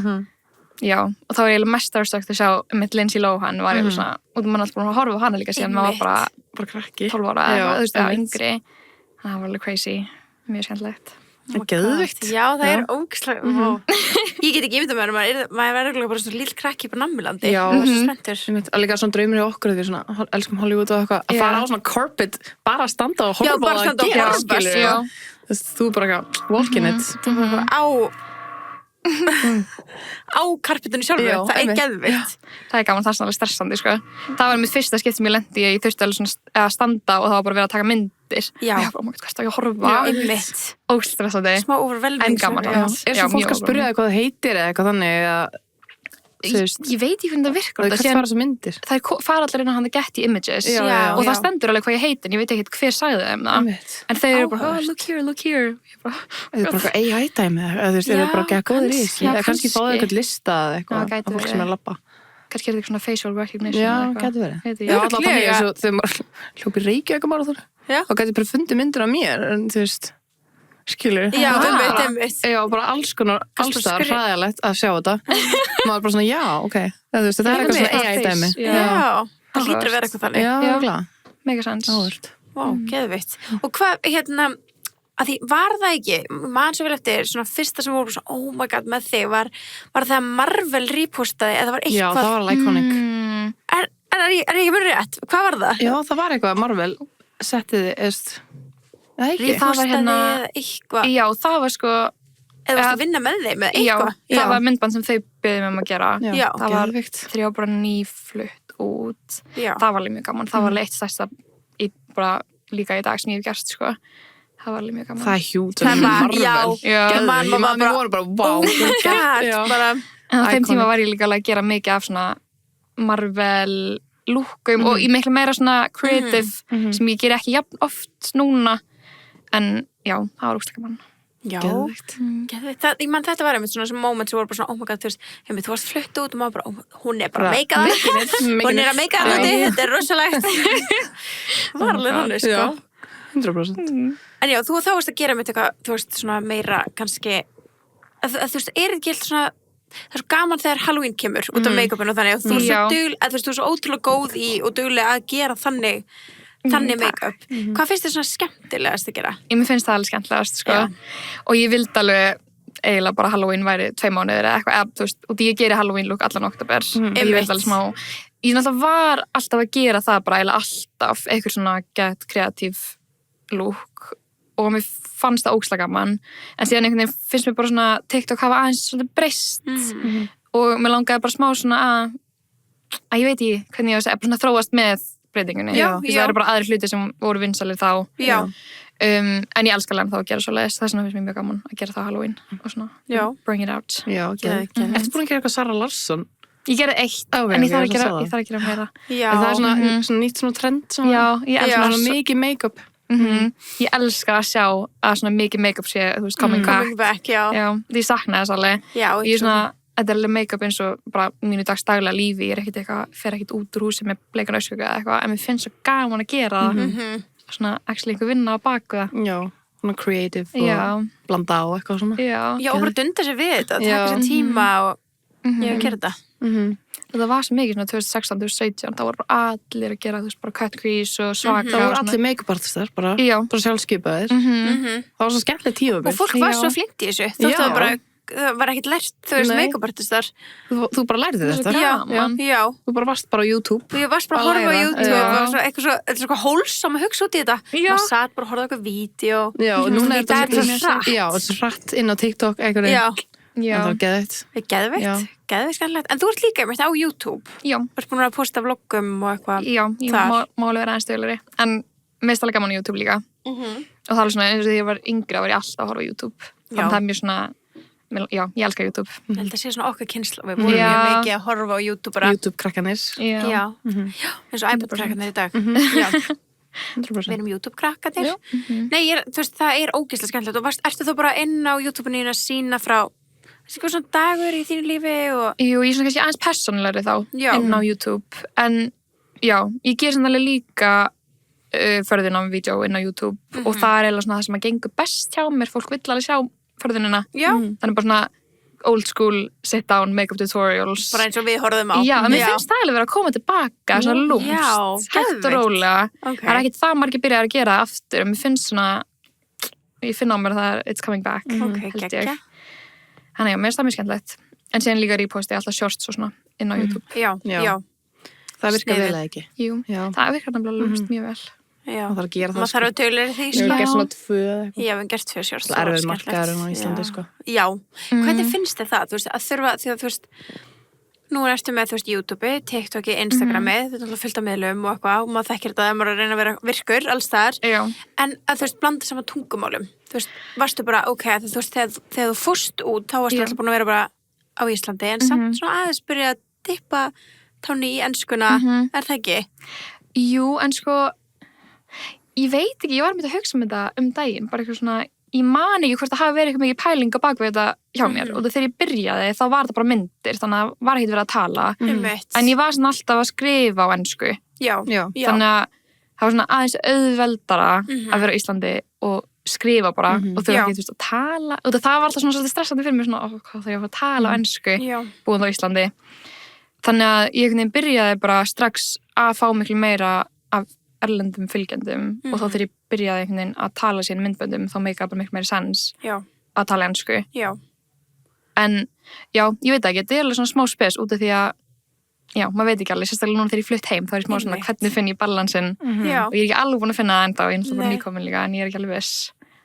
Já, og þá var ég alveg mest starstruck að sjá með Lindsay Lohan, var ég alveg svona, og þú mann alltaf búin að horfa á hana líka síðan, maður var bara krakki, 12 ára, þú veist, það var yngri. Það var alveg crazy, mjög skemmtilegt. Það er geðvikt. Já, það er ógeðslega. Ég get ekki ímyndað mér, maður verður bara svona lill krakki på Nammilandi. Já, svo spenntur. Og líka svona draumur í okkur, því svona, elskum Hollywood og eitthvað, að fara á svona carpet, bara að standa og horfa og að gera, skilur. Þú bara walking it. Á karpetinu sjálfur, það er geðvikt. Það er gaman, það er svona alveg stressandi, sko. Það var mitt fyrsta skipt sem ég lendi í, ég þurfti alveg svona að standa og það var bara verið að taka myndir. Já. Og ég bara, hvað er það að horfa? Einmitt. Óstressandi. Smá overwhelming. En gaman. Er svo fólk að spyrja þig hvað það heitir eða eitthvað þannig að Ég veit ekki hvernig það virkar. Það fara svo myndir. Það fara allir inn á hann að Getty Images og það stendur alveg hvað ég heiti en ég veit ekki hver sagði þeim það. En þeir eru bara, look here. Það er bara AI-dæmi eða þú veist, þeir eru bara að gera góðir í þessu. Eða kannski fáðu eitthvað lista eða eitthvað af fólk sem er að labba. Kannski er þetta svona facial recognition. Já, getur verið. Já, alltaf þannig eins og þegar maður hljópi Reykjavík og getur bara fundið myndir af mér, en þú veist, skilur. Já, einmitt. Já, bara alls staðar hræðilegt að sjá þetta. Maður bara svona, já, ok. Þú veist, þetta er eitthvað svona AI-dæmi. Já, það hlýtur að vera eitthvað þannig. Já, klart. Mega sens. Áhört. Vá, geðvitt. Og hvað, að því var það ekki, maður svo vel eftir, svona fyrsta sem voru svona, oh my god, með þig, var það að Marvel repostaði, eða var eitthvað? Já, það var iconic. Er ég ekki mjög rétt? Hvað var það? Já, það var eitthvað, Marvel settiði, repostaði eða eitthvað. Já, það var sko, eða varst að vinna með þeim með eitthvað? Já, það var myndband sem þau byggði með að gera. Já, það var þegar ég var bara nýflutt út. Já. Það var alveg mjög gaman. Það var alveg eitt stærsta bara líka í dag sem ég hef gert, sko. Það var alveg mjög gaman. Það er hjút. Marvel. Mann voru bara, wow. En á þeim tíma var ég líka alveg að gera mikið af svona Marvel lúkum og í miklu meira svona creative sem ég ger ekki jafn oft núna. En já, það var ógeðslega gaman. Já, geðvikt. Ég man þetta var einmitt svona sem moment sem voru bara svona, oh my god, þú varst flutt út og maður bara, hún er bara að meika það. Hún er að meika það úti, þetta er rosalegt. Það var alveg þannig, sko. 100%. En já, þú þá varst að gera með eitthvað, þú veist, svona meira kannski, þú veist, er ekki helt svona, það er svo gaman þegar Halloween kemur út af make-upinu og þannig, og þú veist, þú er svo ótrúlega góð í og duglega að gera þannig make-up. Hvað finnst þér svona skemmtilegast að gera? Mér finnst það alveg skemmtilegast, sko. Og ég vildi alveg eiginlega bara Halloween væri 2 mánuðir eða eitthvað, þú veist, og ég geri Halloween look allan október. Ég vildi alveg smá. Ég náttúrulega var alltaf að gera það bara eiginlega alltaf, eitthvað svona get kreatív look og mér fannst það ógeðslega gaman. En síðan einhvern veginn finnst mér bara svona TikTok hafa aðeins svona breyst og mér langaði bara smá svona að ég veit ekki hvernig ég var að segja, bara svona þróast með breytingunni. Það eru bara aðri hluti sem voru vinsalir þá. En ég elskar alveg þá að gera svoleiðis. Það er svona finnst mér mjög gaman að gera það á Halloween og svona bring it out. Já, Ertu búin að gera eitthvað Sarah Larsson? Ég gerði eitt, en ég þarf að gera meira. En það er svona nýtt svona trend sem ég elska svona mikið make-up. Ég elska að sjá að svona mikið make-up sé, þú veist, coming back. Já. Ég sakna þess alveg. Ég er svona, þetta er alveg make-up eins og bara mínu dagstaglega lífi. Ég er ekkert eitthvað, fer ekkert út úr húsi með bleikan augsvöku eða eitthvað, en mér finnst svo gaman að gera það. Svona actually einhver vinna á baku það. Já, svona creative og blanda á eitthvað svona. Já, og bara dunda sér við þetta, taka sér tíma og Ég hef gerð þetta. Það var svo mikið svona 2016, 2017, þá voru bara allir að gera, þú veist, bara cut crease og svaka. Það voru allir make-up artistar, bara sjálfskipaðir. Það var svo skemmtileg tímabil. Og fólk var svo flink í þessu. Það var ekkert lært, þú veist, make-up artistar. Þú bara lærði þetta. Já. Þú bara varst bara á YouTube. Þú varst bara að horfa á YouTube og eitthvað svo hólsam að hugsa út í þetta. Maður satt bara að horfa á eitthvað vídeo. Já, og núna er þetta svo hratt inn á TikTok eitthvað. Já. Það var geðveikt skemmtilegt. En þú ert líka einmitt á YouTube. Já. Þú ert búin að posta vloggum og eitthvað. Já, ég má alveg vera aðeins stöðlari. En mest alveg gaman á YouTube líka. Og það var svona, eins og því ég var yngri, var ég alltaf að horfa á YouTube. Þannig að það er mjög svona, já, ég elska YouTube. Ég held að sé svona okkar kynsla. Við vorum mjög mikið að horfa á YouTube bara. YouTube-krakkanir. Já. Eins og iPod-krakkanir í dag. Já. 100%. Við erum YouTube-krakkanir. Nei, þú veist, það er ógeðslega skemmtilegt. Og ertu þú bara inn á YouTube-inu að sína frá eitthvað svona dagur í þínu lífi og... Jú, ég er svona kannski aðeins persónulegri þá inn á YouTube. En já, ég ger svona alveg líka förðunámvídeó inn á YouTube og það er eiginlega svona það sem að gengur best hjá mér. Fólk vill alveg sjá förðunina. Þannig bara svona old school sit down make-up tutorials. Bara eins og við horfðum á. Já, en mér finnst það alveg vera að koma tilbaka svona lúmst, hægt og rólega. Það er ekkert það margir byrjar að gera aftur en mér finnst svona, ég finn á mér það it's coming back, held ég. Þannig já, mér finnst það mjög skemmtilegt. En síðan líka reposti alltaf shorts og svona inn á YouTube. Já. Það virkar vel eða ekki? Jú, það virkar náttúrulega lúmst mjög vel. Já. Það þarf að gera það. Maður þarf að tölulega því. Ég hef gert svona 2 eitthvað. Já, við hefum gert 2 shorts. Það er erfið markaðurinn á Íslandi, sko. Já. Hvernig finnst þið það? Þú veist, að þurfa, því að þú veist, nú ertu með, þú veist, YouTube, TikTok, Instagrami, þú veist, fullt af miðlum og eitthvað, og maður þekkir þetta að maður að reyna að vera virkur alls þar. Já. En að þú veist, blanda saman tungumálum. Þú veist, varstu bara, ok, þú veist, þegar þú fórst út, þá varstu alltaf búin að vera bara á Íslandi, en samt svona aðeins byrja að dippa táni í enskuna, er það ekki? Jú, en sko, ég veit ekki, ég var með að hugsa um þetta daginn, bara eitthvað svona, ég man ekki hvort það hafi verið eitthvað mikið pæling á bakvið þetta hjá mér og þegar ég byrjaði þá var það bara myndir, þannig að var ekkert verið að tala en ég var svona alltaf að skrifa á ensku. Já. Þannig að það var svona aðeins auðveldara að vera á Íslandi og skrifa bara og þau ekki, þú veist, að tala og það var alltaf svona svolítið stressandi fyrir mig svona, hvað þegar ég var að tala á ensku búin á Íslandi. Þannig að ég byrjaði bara strax að fá miklu meira af erlendum fylgjendum og þá þegar ég byrjaði einhvern veginn að tala síðan myndböndum þá meika bara miklu meiri sens að tala ensku. En já, ég veit ekki, þetta er alveg svona smá spes út af því að já, maður veit ekki alveg, sérstaklega núna þegar ég flutt heim þá er ég smá svona hvernig finn ég balansinn og ég er ekki alveg búin að finna það ennþá, ég er náttúrulega bara nýkomin líka en ég er ekki alveg viss.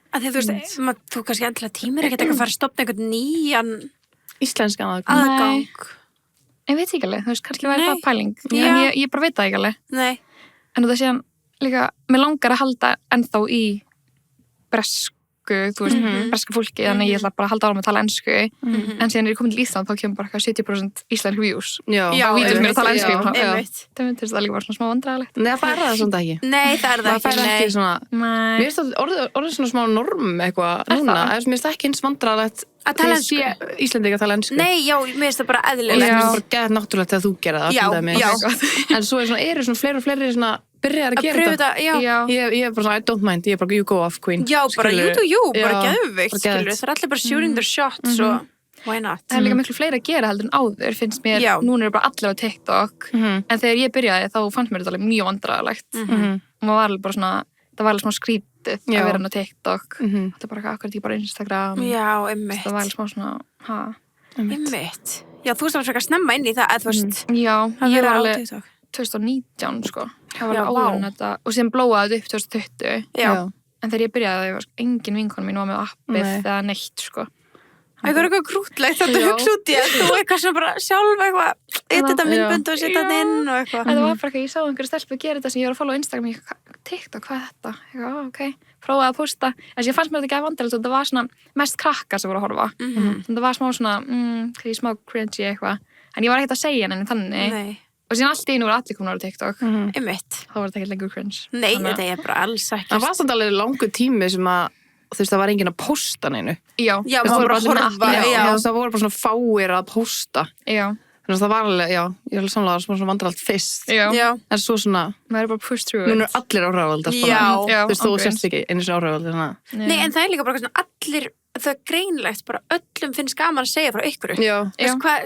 Að því þú veist, þú kannski endilega tímir ekkert að fara að stopna einhvern nýjan íslenskan aðgang. Ég veit ekki alveg, þú veist, kannski væri það pæling en ég bara veit það ekki alveg. Nei. En það séðan líka, mér langar að halda ennþá í bresku, þú veist, breska fólki, þannig ég ætla bara að halda ára með að tala ensku, en síðan er ég komin til Ísland, þá kemur bara eitthvað 70% íslensk views. Já, vídeos mér að tala ensku. Einmitt. Það myndist það líka bara svona smá vandræðalegt. Nei, það er það svona ekki. Nei, það er það ekki. Það fær ekki svona, mér finnst það orðið svona smá norm eitthvað núna, mér finnst það ekki eins vandræðalegt að tala ensku. Íslendingar að tala ensku. Nei, já, mér finnst það bara eðlilegt. Mér finnst það bara gett náttúrulegt þegar þú gera það. En svo eru svona fleiri og fleiri svona byrjar að gera þetta. Ég er bara svona, I don't mind, ég er bara you go off queen. Já, bara you do you, bara geðvikt, skilur. Það er allir bara shooting their shots og why not? Það er líka miklu fleiri að gera heldur en áður, finnst mér, núna eru bara allir á TikTok, en þegar ég byrjaði þá fannst mér þetta alveg mjög vandræðalegt. Og maður var alveg bara svona, það var alveg smá skrítið að vera á TikTok. Þetta er bara akkurat, ég bara Instagram. Já, einmitt. Það var alveg smá svona, einmitt. Já, þú veist alveg frekar snemma inn í það, þú veist. Já, ég var alveg TikTok. 2019 sko, það var alveg áður en þetta og síðan blóaði þetta upp 2020 en þegar ég byrjaði það var engin vinkona mín var með appið eða neitt sko. Það er eitthvað krútlegt þetta hugsa út í að þú eitthvað sem bara sjálf eitthvað þetta myndbönd og setja þetta inn og eitthvað. Það var bara eitthvað, ég sá einhverju stelpu gera þetta sem ég var að followa á Instagram og ég TikTok, hvað er þetta? Ég ok, prófaði að posta en ég fannst mér þetta ekki að vandræðilegt og þetta var svona mest krakkar sem voru að horfa það var smá svona, smá cringy eitthvað en ég var ekkert að segja henni þannig og síðan allt í einu voru allir komin á TikTok. Einmitt. Þá var þetta ekki lengur cringe. Nei, þetta er bara alls ekki. Það var samt alveg langur tími sem að þú veist, það var enginn að posta neinu. Já, maður bara að horfa. Það voru bara svona fáir að posta. Já. það var alveg, já, ég er alveg samlega svona vandralt fyrst. Já. En svo svona, maður bara push through núna allir áhrifavaldar bara. Já. Þú veist, þú sérst ekki einu sinni áhrifavaldar, þannig að. Nei, en það er líka bara svona allir, það er greinlegt, bara öllum finnst gaman að segja frá ykkur. Já.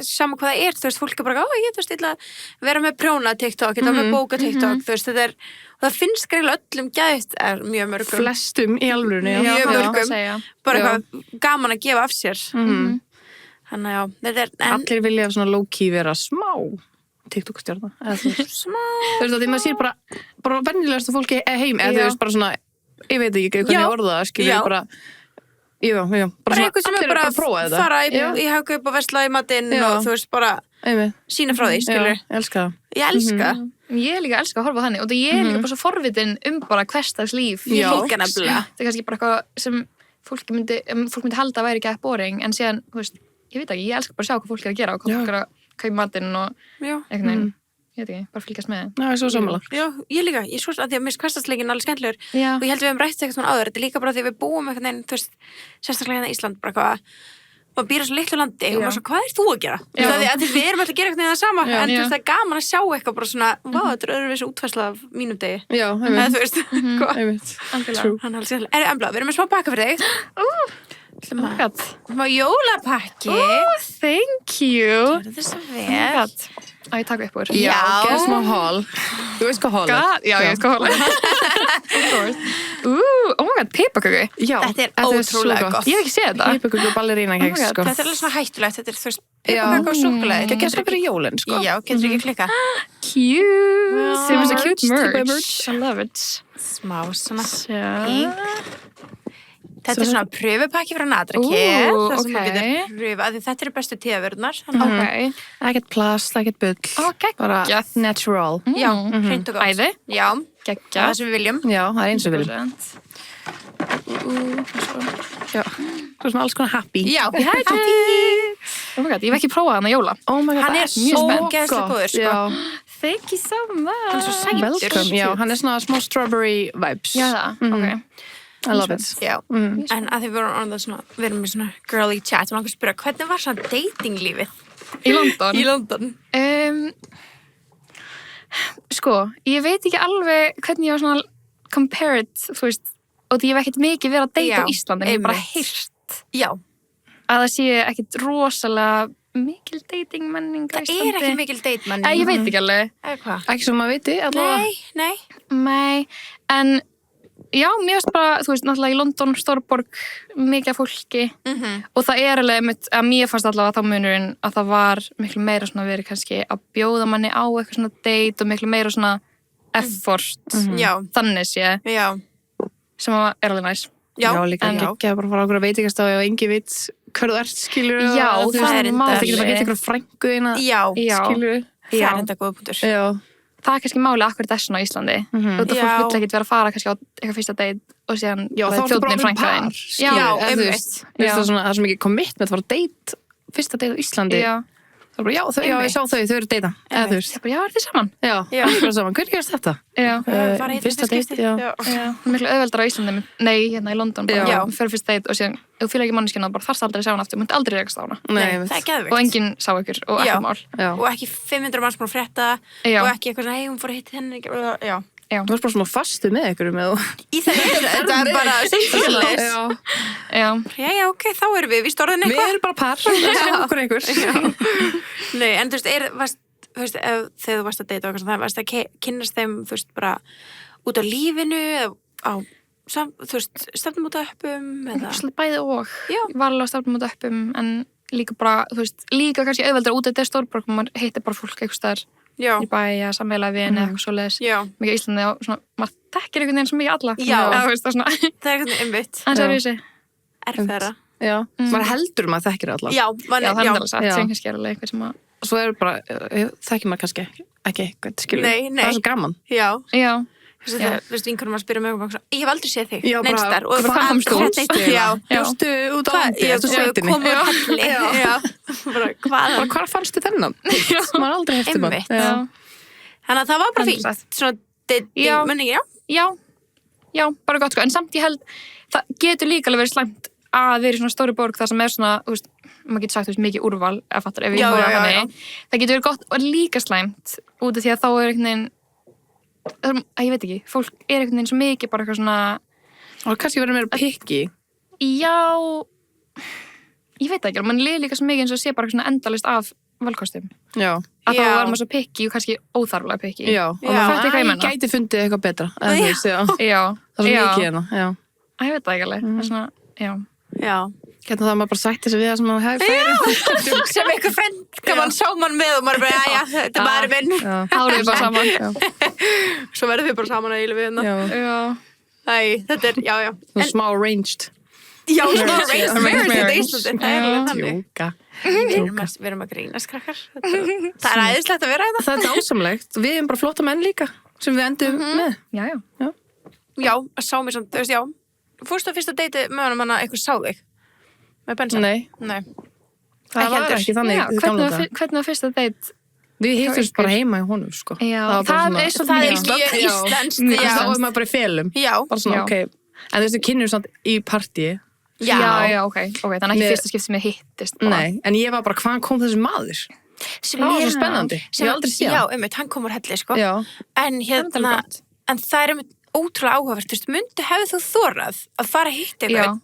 Sama hvað það er, þú veist, fólk er bara, ég veist, illa vera með prjóna TikTok, eða með bóka TikTok, þú veist, þetta er, og það finnst greinlega öllum gætt, mjög mörgum. Flestum í alvörunni, Mjög mörgum, bara eitthvað gaman að gefa af sér. Þannig að já, þetta er... Allir vilja svona low-key vera smá TikTok-stjarna. Smá. Þú veist, því maður sér bara venjulegast fólki heim, eða þú veist, bara svona, ég veit ekki hvernig ég orða það, skilur ég bara... Já, bara eitthvað sem er bara að fara í Hagkaup og versla í matinn og þú veist, bara sína frá því, skilur. Já, elska það. Ég elska. Ég líka elska að horfa á þannig og ég er líka bara svo forvitin bara hversdags líf. Ég líka nefnilega. Það er kannski bara eitthvað sem fólk myndi halda að væri ekki boring, en síðan, þú veist, ég veit ekki, ég elska bara að sjá hvað fólk er að gera og hvað fólk er að kaupa matinn og eitthvað neginn. Ég veit ekki, bara fylgjast með. Já, ég er svo sammála. Já, ég líka. Ég svo að því að mér hversdagsleikin alveg skemmtilegur og ég held við hefum rætt eitthvað svona áður. Þetta er líka bara því að við búum eitthvað neginn, þú veist, sérstaklega hérna í Ísland, bara hvað, maður býr á svo litlu landi og maður svo, hvað er þú að gera? Það er við erum alltaf að gera eitthvað það sama, en þú veist, það er gaman að sjá eitthvað bara svona, þetta er öðruvísi útfærsla af mínum degi. Já, þú veist, hvað? Við erum með smá pakka fyrir þig. Má jólapakki. Thank you. Gjörðu þess að vel. Að ég taka upp úr. Já, gerð smá haul. Þú veist hvað haul er? Já, ég veist hvað haul er. Oh my god, pipaköku. Já, þetta er ótrúlega gott. Ég hef ekki séð þetta. Pipaköku og ballerína keks, sko. Þetta er alveg svona hættulegt. Þetta er, þú veist, pipaköku og súkkulaði. Það getur fyrir jólinn, sko. Já, getur ekki klikka. Cute. Sem er svo cute merch. I love it. Smá svona pink. Þetta er svona pröfupakki frá Nadrake. Það sem þú getur pröfa. Þetta eru bestu tíðavörðnar. Ekkert plast, ekkert bull. Bara natural. Já, hreint og gott. Æði. Já, geggjað. það sem við viljum. Já, það er eins og við viljum. Já, það er svona alls konar happy. Já, happy. Oh my god, ég hef ekki prófað hann að jóla. Oh my god, hann er svo geðslega góður, sko. Thank you so much. Hann er svo sætur. Welcome, já, hann er svona smá strawberry vibes. Já, það, ok. I love it. Já, en að því við erum með svona girly chat og langar að spyrja, hvernig var svona datinglífið? Í London? Í London. Sko, ég veit ekki alveg hvernig ég var svona compared, þú veist, og því ég hef ekkert mikið verið að date á Íslandi, en ég hef bara heyrt. Já. Að það sé ekkert rosalega mikil datingmenning á Íslandi. Það er ekki mikil datemenning. Ég veit ekki alveg. Hvað? Ekki sem maður viti, allavega. Nei, en já, mér veist bara, þú veist, náttúrulega í London, stórborg, mikið fólki og það er alveg, að mér fannst allavega þá munurinn að það var miklu meira svona verið kannski að bjóða manni á eitthvað svona date og miklu meira svona effort, þannig sé, sem er alveg næs. Já, líka ekki að bara fara á okkur að veitingastafi og engi veit hvað þú ert, skilur. Já, það er enda. Það getur bara hitt ykkur frængu þína, skilur. Það er enda góð punktur. Já. Það er kannski máli akkur þessuna á Íslandi. Og það fólk vill ekkert vera að fara kannski á eitthvað fyrsta date og síðan þjóðnin frænkaðinn. Já, einmitt. Það er svo mikið commitment að fara að date, fyrsta date á Íslandi. Já. Það er bara, já, ég sá þau eru að deyta. Eða þú veist. Já, er þið saman? Já, það er bara saman. Hvernig gerst þetta? Já. Fyrsta date, já. Það er miklu auðveldar á Íslandi. Nei, hérna í London. Bara fyrir fyrsta date og síðan, ef þú fylgir ekki manneskjuna, bara þarfst aldrei að sjá hana aftur. Þú munt aldrei rekast á hana. Nei, það er geðvikt. Og enginn sá ykkur og ekki mál. Og ekki 500 manns búin að frétta og ekki eitthvað svona, hei, hún fór að hitta henni. Já. Þú varst bara svona fastu með ykkur í það þetta er bara sýnfélags já, ok, þá erum við orðin eitthvað við erum bara par, það sé okkur einhver nei, en þú veist, þegar þú varst að deyta og það varst að kynnast þeim, þú veist, bara út á lífinu á, þú veist, stefnumótaöppum eða bæði og ég var alveg á stefnumótaöppum en líka bara, þú veist, líka kannski auðveldar út af þetta stórborg, maður heitir bara fólk eitthvað staðar í bæja, samveglega við eitthvað svo leiðis mikið Íslandi og svona, maður þekkir einhvern veginn svo mikið alla það er eitthvað einmitt erfæra maður heldur maður þekkir alla það er alveg satt, sem kannski er alveg eitthvað sem að svo er bara, þekkir maður kannski ekki eitthvað, skilur það er svo gaman þú veist, vinkunum að spyrja mig ég hef aldrei séð þig, neinstar og hvað komst þú út? Bjóstu út á landi, eftir sveitinni komur helli hvað fannstu þennan? maður er aldrei hefði maður þannig að það var bara fínt svona dating, já, bara gott sko, en samt ég held það getur líka alveg verið slæmt að vera í svona stóri borg þar sem er svona, þú veist, maður getur sagt, þú veist, mikið úrval, ef við þannig, það getur verið gott og líka slæmt út af því að þá einhvern veginn, ég veit ekki, fólk einhvern veginn svo mikið bara eitthvað svona... Og kannski verið meira picky. Já, ég veit ekki, mann líður líka svo mikið eins og sé bara svona endalaust af valkostum. Já. Að þá var maður svo picky og kannski óþarflega picky. Já, og maður gæti fundið eitthvað betra. Já. Það er svo mikið hérna, já. Ég veit það ekki alveg, það er svona, Já. Hérna það maður bara sætti sig við það sem maður hefði færi. Sem einhver frend gaman sá mann með og maður bara, þetta er maður minn. Árið bara saman. Svo verðum við bara saman að íla við hérna. Já. Æ, þetta er, já. Smá arranged. Já, smá arranged marriage þetta Íslandi. Það er alveg þannig. Tjóka. Við erum að grínast, krakkar. Það er æðislegt að vera þetta. Það er dásamlegt. Við erum bara flotta menn líka sem við endum með. Já, að sá mig samt, þú veist, já. Fórstu á fyrsta deiti með honum hana eitthvað sá þig? Með bensa? Nei. Það var ekki þannig. Hvernig var fyrsta deit? Við hittumst bara heima í honum, sko. Já, það er svo mjög íslenskt. Já, þá var maður bara í felum. Já. Bara svona, ok. En þú veist, við kynnum samt í partíi. Já, ok. Þannig ekki fyrsta skipt sem ég hittist. Nei, en ég var bara, hvaðan kom þessi maður? Það var svo spennandi. Ég hef aldrei séð. Já, hann kom úr helli, sko. Já. En hérna, en það er ótrúlega áhugavert, þú veist, hefði þú þorað að fara að hitta ykkur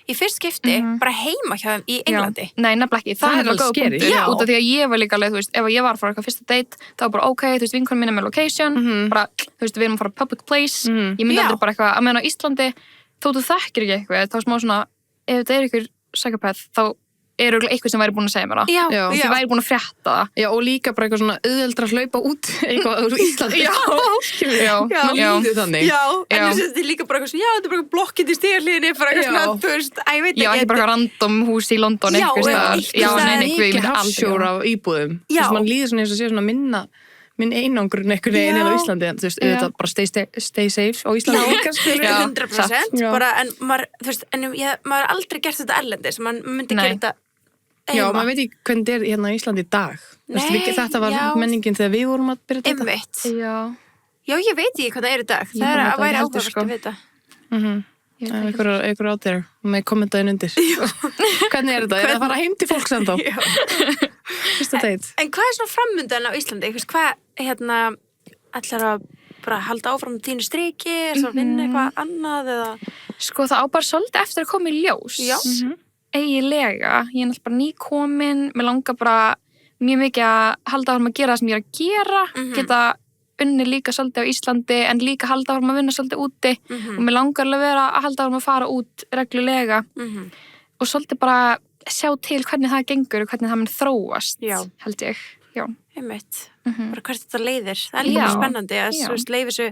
í fyrst skipti, bara heima hjá þeim í Englandi? Nei, nefnilega ekki, það er alveg góð punktur. Út af því að ég var líka alveg, þú veist, ef ég var að fara eitthvað fyrsta date, þá var bara ok, þú veist, vinkonum mín er með location, bara, þú veist, við erum að fara public place, ég myndi aldrei bara eitthvað, að meðan á Íslandi, þó þú þekkir ekki eitthvað, þá smá svona, ef þetta er ykkur psychopath, þá er eitthvað sem væri búin að segja mér það. Já. Þið væri búin að frétta það. Já, og líka bara eitthvað svona auðveldra að hlaupa út eitthvað úr Íslandi. Já. Man líður þannig. Já, en þú veist, þetta er líka bara eitthvað svona, já, þetta er bara blokkið í stíðarliðinni, bara eitthvað svona, þú veist, ég veit ekki. Já, ekki bara random hús í London eitthvað staðar. Já, mikið hafsjór af íbúðum. Þú veist, man líður svona eins og sé svona minn einangrun einhvern veginn á Íslandi, en þú veist, auðvitað bara stay safe á Íslandi. 100%, bara, en maður, þú veist, maður har aldrei gert þetta erlendis, maður myndi gera þetta Já, maður veit ekki hvernig þetta er hérna í Íslandi í dag. Þetta var menningin þegar við vorum að byrja þetta. Einmitt. Já, ég veit ekki hvað það er í dag. Það er að væri áhugavert að vita. Einhver out there með kommentaðin undir. Hvernig er þetta? Er það að fara heim til fólks ennþá? Fyrsta date. En hvað er svona framundan á Íslandi? Hvað, ætlar að bara halda áfram þínu striki? Er það að vinna eitthvað annað eða? Sko, það á bara svolítið eftir að koma í ljós. Já. Eiginlega, ég er náttúrulega bara nýkomin, mér langar bara mjög mikið að halda áfram að gera það sem ég er að gera, geta unni líka svolítið á Íslandi en líka halda áfram að vinna svolítið úti og mér langar alveg vera að halda áfram að fara út reglulega og svolítið bara sjá til hvernig það gengur og hvernig það mun þróast, held ég. Já. Einmitt, bara hvert þetta leiðir, það er líka spennandi að leiði þessu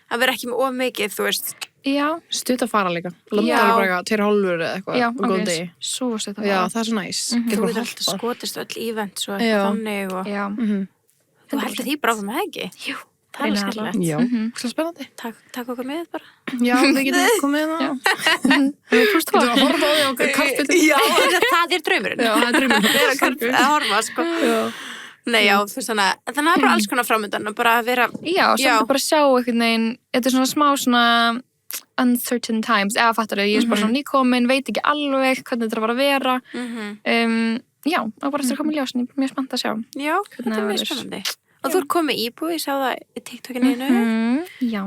að vera ekki með of mikið, þú veist. Já. Stutt að fara líka. London er bara 2 hálfur eða eitthvað. Já, ok, svo stutt að fara. Já, það er svo næs. Þú getur alltaf skotist öll event svo eitthvað þannig og... Já. Þú heldur því bara áfram með ekki? Jú. Það er skemmtilegt. Já, svo spennandi. Takk okkur með bara. Já, við getum komið með það. Þú getur að horfa á því og karpið. Já, það er draumurinn. Já, það er draumurinn. Að horfa, sko. Nei, já, þú veist þannig að það er bara alls konar framöndan og bara að vera... Já, svolítið bara sjá einhvern veginn, þetta er svona smá svona uncertain times, eða fattar þau, ég er bara svona nýkomin, veit ekki alveg hvernig þetta var að vera. Já, og bara eftir að koma í ljós, en ég er mjög spennt að sjá. Já, þetta er mjög spennandi. Og þú ert komið íbúð, ég sá það í TikTokinu einu. Já,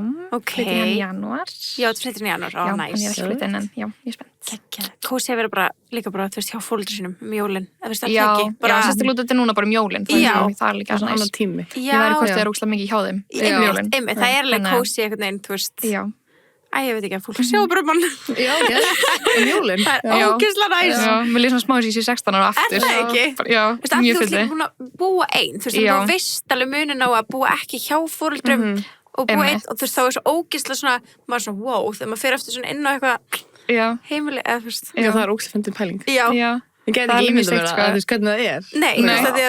flyttin hann í janúar. Já, þetta flyttin í janúar, Já, en ég er ekki flyttin en já, ég er spennt. Kósi að vera bara, líka bara, þú veist, hjá fóreldrum sínum jólin. Já, sérstaklega út þetta núna bara jólin. Það er líka svona annar tími. Ég væri hvort það er óslega mikið hjá þeim. Einmitt, það er alveg kósi einhvern veginn, þú veist. Já. Ég veit ekki að fólk sjá bara mann. Já, jólin. Það er ógeðslega næs. Já, mér líður svona smá þess að ég sé 16 ára aftur. Er það ekki? Já, mjög fylli. Þú ert búin að búa einn, þú veist, þú veist alveg munin á að búa ekki hjá foreldrum og búa einn og þú veist, þá er svo ógeðslega svona, maður svona, wow, þegar maður fer eftir svona inn á eitthvað heimili, eða þú veist. Já, það er ógeðslega fyndin pæling. Já. Ég gæti ekki ímyndað mér að þú veist hvernig það er. Nei.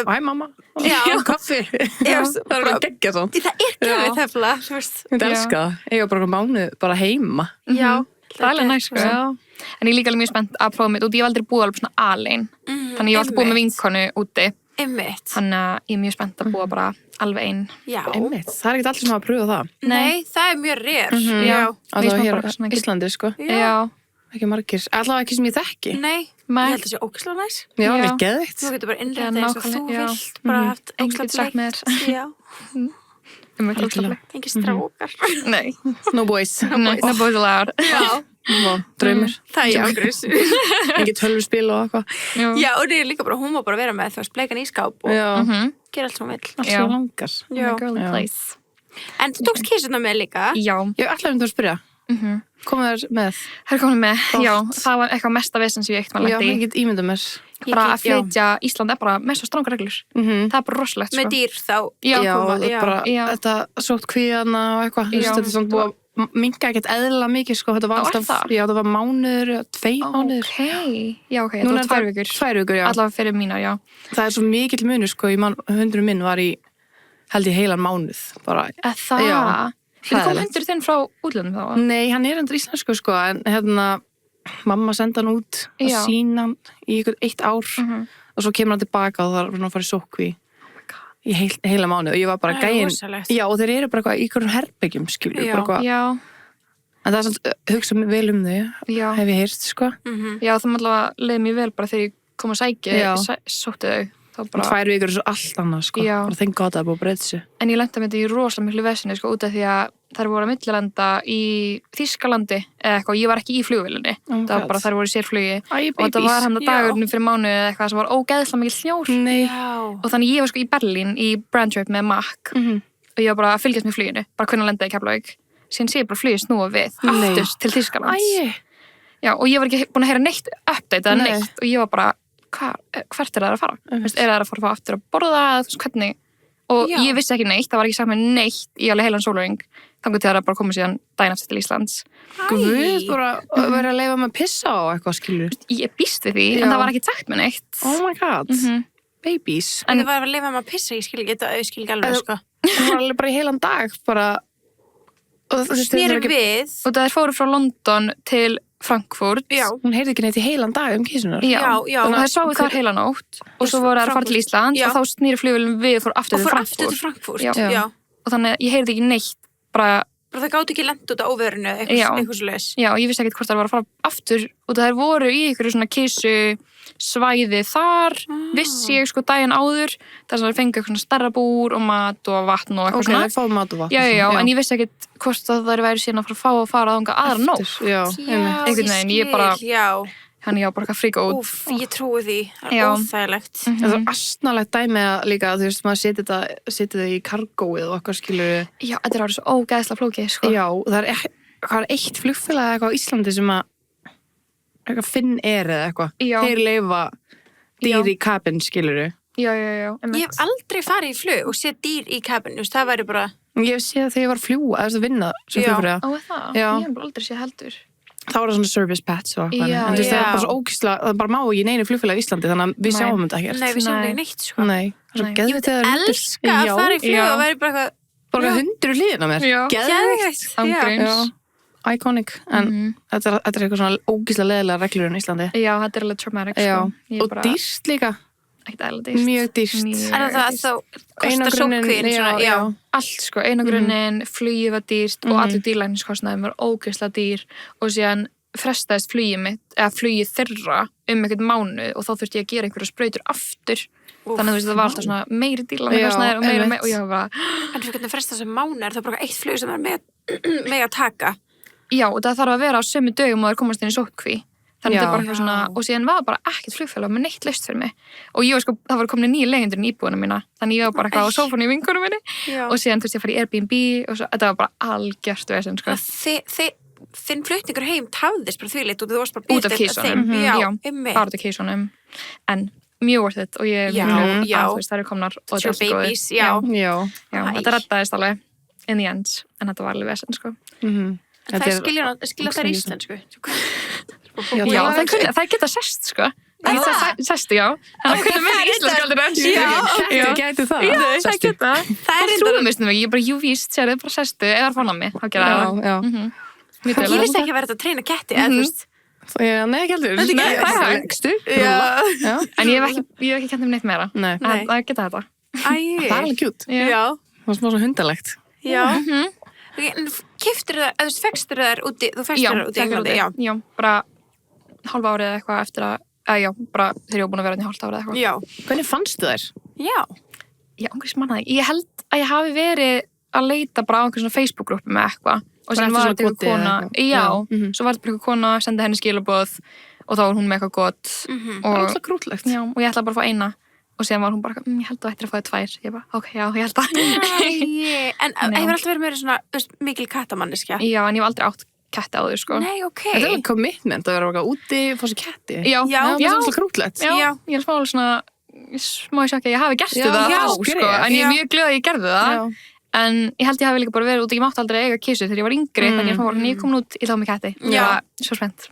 Hæ mamma. Já. Kaffi. Það er bara geggja svona. Það er gefið þefla, þú veist. Ég elska það. Ég var bara mánuð bara heima. Já. Það er alveg næst, sko. En ég er líka alveg mjög spennt að prófa mitt og ég hef aldrei búið alveg svona alein. Þannig ég hef aldrei búið með vinkonu úti. Einmitt. Þannig að ég er mjög spennt að búa bara alveg einn. Já. Einmitt. Það er ekkert allir sem hafa pröfað það. Nei, það er mjög rare. Já. Allavega hér á Íslandi, sko. Já. Ekki margir. Allavega ekki sem ég þekki. Nei, Ég held að það sé ógeðslega næs. Já, Já. mér geðvikt. Þú getur bara innrætt eins og þú nákvæmlega, vilt, bara haft Enginn getur sagt mér. Já, Ógeðslega. engin strákar. Nei, No boys. no boys allowed. Já, Draumur. það er ángriðs. Engin tölvuspil og eitthvað. Já, og það er líka bara, hún má bara vera með þú veist, bleikan ískáp og Já, gera allt sem hún vill. allt Já. svo langar. Já. Girly Já. place. En þú tókst kísuna með líka. Já, Ég ætlaði að spyrja. Komið þér með? það er komin með. Gott. Já, það var eitthvað mesta vesen sem ég eitt maður Já, lendi ég í. get ímyndað mér. Bara að Já. flytja Ísland er bara með svo stranga reglur. Það er bara rosalegt, Með sko. dýr þá. Já, Já, koma, það er bara, Já. þetta sótt kvíðana og eitthvað. Þú veist, Já. þetta er svona búið að minka ekkert eðlilega mikið, sko. Þetta var Já, er alltaf, það? já, það var mánuður, 2 mánuður. Já, ok, Núna það var 2 er vikur. 2 vikur, já. Allavega fyrir mína, já. Það er svo mikill munur, sko. Hundurinn minn var í, held ég, heilan mánuð. Bara, Það? Já. Þetta kom Hræðilegt. hundur þinn frá útlöndum þá? nei, hann er endur íslensku, sko. En hérna, mamma senda hann út að Já. sína hann í ykkur 1 ár. Og svo kemur hann tilbaka og það er hann að fara í sótkví. Í heila mánuð. Og ég var bara Það er gæinn. rosalegt. Já, og þeir eru bara eitthvað í ykkur herbyggjum, skilju. Já. Bara eitthvað. Já, En það er svona, hugsa vel þau, já. hef ég heyrt, sko. Já, það allavega leiði mér vel bara þegar ég kom að Já. sótti þau. Þá bara, 2 vikur er svo allt annað, sko. Já. Bara þengi gott að búið að breyta sig. en ég lenda með þetta í rosalega miklu vesinu, sko, út af því að þær voru að millilenda í Þýskalandi eða eitthvað, ég var ekki í flugvélinni. Oh Það var God. bara þær voru í sérflugi. Æ, Og þetta var hann að Já. dagurinn fyrir mánuði eða eitthvað sem var ógeðslega mikil snjór. Nei. Já. Og þannig ég var sko í Berlín í brand trip með Mac og ég var bara að fylgjast með fluginu, bara hvernig að lenda í Keflavík. Síðan sé ég bara flugið snúa við Nei. aftur til Þýskalands. Æ, Já, og ég var ekki búin að heyra neitt update eða Nei. neitt og ég var bara, hvert er það að fara? Veist, er það að fara aftur að borða eða þú veist hvernig? Og Já. ég vissi ekki neitt, það var ekki sagt með neitt í alveg heilan sólarhring, þannig til það bara komið síðan daginn eftir til Íslands. guð, bara verið að leifa með að pissa á eitthvað, skilur. Ég býst við því, Já. en það var ekki sagt með neitt. Oh my god. Babies. En það var að lifa með að pissa, ég skil ekki alveg, sko. Það var alveg bara í heilan dag, bara. Og þú veist, Snýri þeir ekki, við. Og það fóru frá London til Frankfurt. Já. hún heyrði ekki neitt í heilan dag kísunar. Já, Já. og það sváðu þar heila nótt og svo voru það að fara til Íslands Já. og þá snýri flugvélum við og fór aftur Og til fór Frankfurt. aftur til Frankfurt. Já. Já. Og þannig að ég heyrði ekki neitt, bara, Bara það gátt ekki lent út á óveðrinu, Já. eitthvað svo leis. já, ég vissi ekkert hvort það var að fara aftur og það voru í einhverju svona kissu svæði þar, vissi ég sko daginn áður, þar sem það fengi eitthvað svona stærra búr og mat og vatn og eitthvað Ok, svona. þeir fáum mat og vatn. Já, en ég vissi ekkert hvort það væri síðan að fara að fara þangað aðra nótt. Já, einmitt. Einhvern veginn, ég bara- Já. Þannig ég var bara eitthvað fríka út. Úf, ég trúi því. Það Já. er óþægilegt. Það er astnalegt dæmi að líka, þú veist, maður setið það í kargóið og eitthvað, skilur. Já, þetta er árið svo ógeðslega flókið, sko. Já, það er eitt flugfélag eitthvað á Íslandi sem að eitthvað Finn er eða eitthvað. Já. Þeir leifa dýr í kabin, skilur. Já, Ég hef aldrei farið í flug og séð dýr í kabin, þú veist, það væri bara... Ég hef séð þegar ég var að fljúga, eða að vinna sem Já. flugfélag. Á það? Já. Ég hef bara aldrei séð heldur. Þá var það svona service pets og eitthvað. Já, En þú veist, það er já. bara svo ógísla, það bara má ekki í neinu flugfélag í Íslandi, þannig að við Nei. sjáum þetta ekkert. Nei, við sjáum Nei. ekki neitt, sko. Nei, það er svo Nei. geðveikt Ég þegar hundur- elska að Já, fara í flug já. og væri bara eitthvað... bara hundur hliðina á mér. Já. Geðveikt. Ángríns. Já, iconic. En þetta er eitthvað svona ógísla leðilega reglur í Íslandi. Já, þetta er alveg traumatic, Já, sko. Ég og bara- dýrt líka. Ekkert eðla dýrt. Mjög dýrt. Mjög Er það dýrt. þá kostar Einangrunin, sótkvíðin svona, já. Allt, sko. Einangrunin, flugið var dýrt og allir dýrlækniskostnaðum var ógeðslega dýr og síðan frestaðist flugið mitt, eða flugið þeirra einhvern mánuð og þá þurfti ég að gera einhverja sprautur aftur. Þannig að þú veist, það var alltaf svona meiri dýrlækniskostnaðir og meira einmitt. og ég var bara, En fyrir hvernig fresta þessum mánu er það bara eitt flug sem er með að taka. já, og það þarf að vera á sömu dögum og það er komast inn í sótkví. Þannig Já. þetta er bara eitthvað svona, og síðan var bara ekkert flugfélag með neitt laust fyrir mig. Og ég var sko, það var komin 9 leigjendur í íbúðuna mína, þannig ég var bara eitthvað á sófanum í vinkonum minni. Já. Og síðan þú veist ég að fara í Airbnb og svo, þetta var bara algjört vesen, sko. Þinn flutningur heim tafðist bara því leit og þú varst bara Út af kísunum. Já, Já, einmitt. bara út af kísunum. En mjög worth it og ég er Já, mjög já. að þú veist, það eru komnar og Your þetta er allt í góðu. babies, já. Já. Já, Æ. þetta reddaðist alveg in the end, en þetta var alveg vesen, sko. En Þetta það er- skilja þær íslensku. Já, Já, það það geta sest, sko. Sestu, já. Það kunni meira íslensku aldrei enn. Kettir gæti það. Já, það Sestu. geta. Það Það er trúum við snúið, ég er bara, jú víst, sérðu, bara sestu, eða fann á mig, þá gera það. Já, Mjög Ég dugleg. vissi ekki að vera þetta að treina ketti, eða þú veist. já. Nei, ekki heldur. Þetta er Nei, ekki- það er lengstu. Já. Já. En ég hef ekki kennt um neitt meira. Nei. Nei. Það geta þetta. Æ. Það er alveg kjút. Já. Það er smá svona hundalegt. Já. Ok, en keyptir þær, eða fekstur þær úti, þú fekstur þær úti í Englandi, já. Já, bara hálfa árið eða eitthvað eftir að, Já, bara þegar ég var búin að vera í hálft ára eða eitthvað. Já. Hvernig fannstu þær? Já. Ég ángriðs manna það. Ég held að ég hafi verið að leita bara á einhver svona Facebook-grúppu með eitthvað. Og sem var þetta eitthvað kona. Já, svo var þetta bara eitthvað kona, sendi henni skilaboð og þá var hún með eitthvað gott. Það er alltaf grútlegt. Já, og ég ætlaði bara að fá eina. Og síðan var hún bara, ég held að þú ættir að fá þér 2. Ég bara, ok, já, ég held að. En hefur alltaf verið meira svona, mikil kattamanniska? Já, en ég hef aldrei átt ketti áður, sko. Nei, ok. Þetta er alveg commitment að vera úti, fá sér ketti. Já, það er alltaf grútlegt. Já, ég er alveg svona, smá í sjokki að ég hafi gert það þá, sko. En ég er mjög glöð að ég gerði það. En ég held ég hafi líka bara verið út, ég mátti aldrei eiga kísu þegar ég var yngri, þannig að ég kom út, ég þá með ketti. Ég var svo spennt.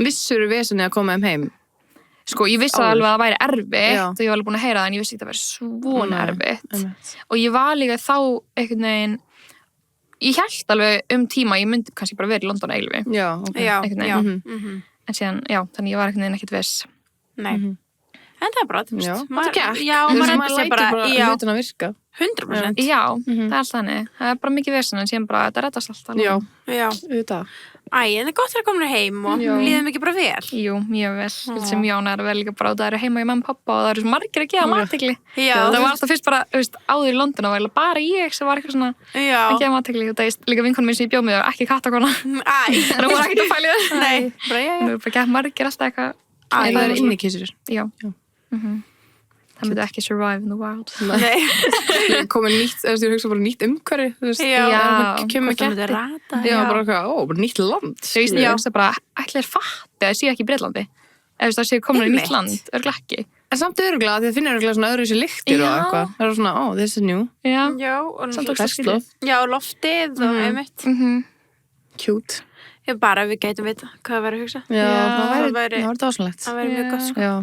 Vissur vesinni að koma heim? Sko, ég vissi alveg að það væri erfitt og ég var alveg búin að heyra það, en ég vissi ekki að það væri svona erfitt. Og ég var líka þá einhvern veginn, ég held alveg tíma, ég myndi kannski bara verið í London að eilífi. Já, En síðan, þannig ég var einhvern veginn ekkert viss. Nei. En það er bara, þú veist. Það gekk. Já, og maður endur sér bara, hlutin að virka. 100%. Já, það er alltaf þannig. Það er bara mikið vesen, en síðan bara, þetta reddast alltaf. Já, auðvitað. En það er gott að koma heim og líðum ekki bara vel. Jú, mjög vel. Þetta sem Jón er vel líka bara, það eru heima í mamma og pappa og það eru svo margir að gefa mathygli. Það var alltaf fyrst bara, áður í London og var bara ég sem var eitthvað svona að gefa mathygli. Og það er líka vinkonum minn sem ég bjó með, ekki kattakona. Það var ekkert að fæli það. Nei, bara margir alltaf eitthvað. Það er innikísur. Já. Það myndi ekki survive in the wild. Nei. Komið nýtt, þú hugsa bara nýtt umhverfi, þú veist. Já. Kemur ketti. Já, bara bara nýtt land. Ég hugsa bara, ætli fatti að það sé ekki í Bretlandi. Eða það sé komin í nýtt land, örgulega ekki. En samt örgulega, því það finnir örgulega svona öðru sér lyktir og eitthvað. Það er svona, this is new. Já, og loftið og einmitt. Cute. Bara við gætum vita hvað það væri að hugsa. Já, það væri dásanlegt. Það væri mjög gott, sko. Já.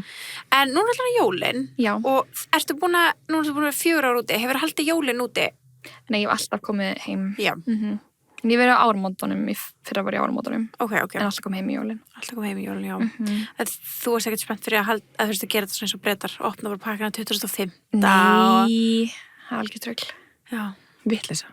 En núna er það jólin. Já. Og núna ertu búin að vera 4 ára úti. Hefur haldið jólin úti? Nei, ég hef alltaf komið heim. Já. En ég verið á áramótunum, fyrra var ég á áramótunum. Ok. En alltaf kom heim í jólin. Já. Þú varst ekkert spennt fyrir að þú veist að gera þetta svona eins og Bretar, opna bara pakkana 2005. Nei, það er algjör trögl. Já. Vitleysa.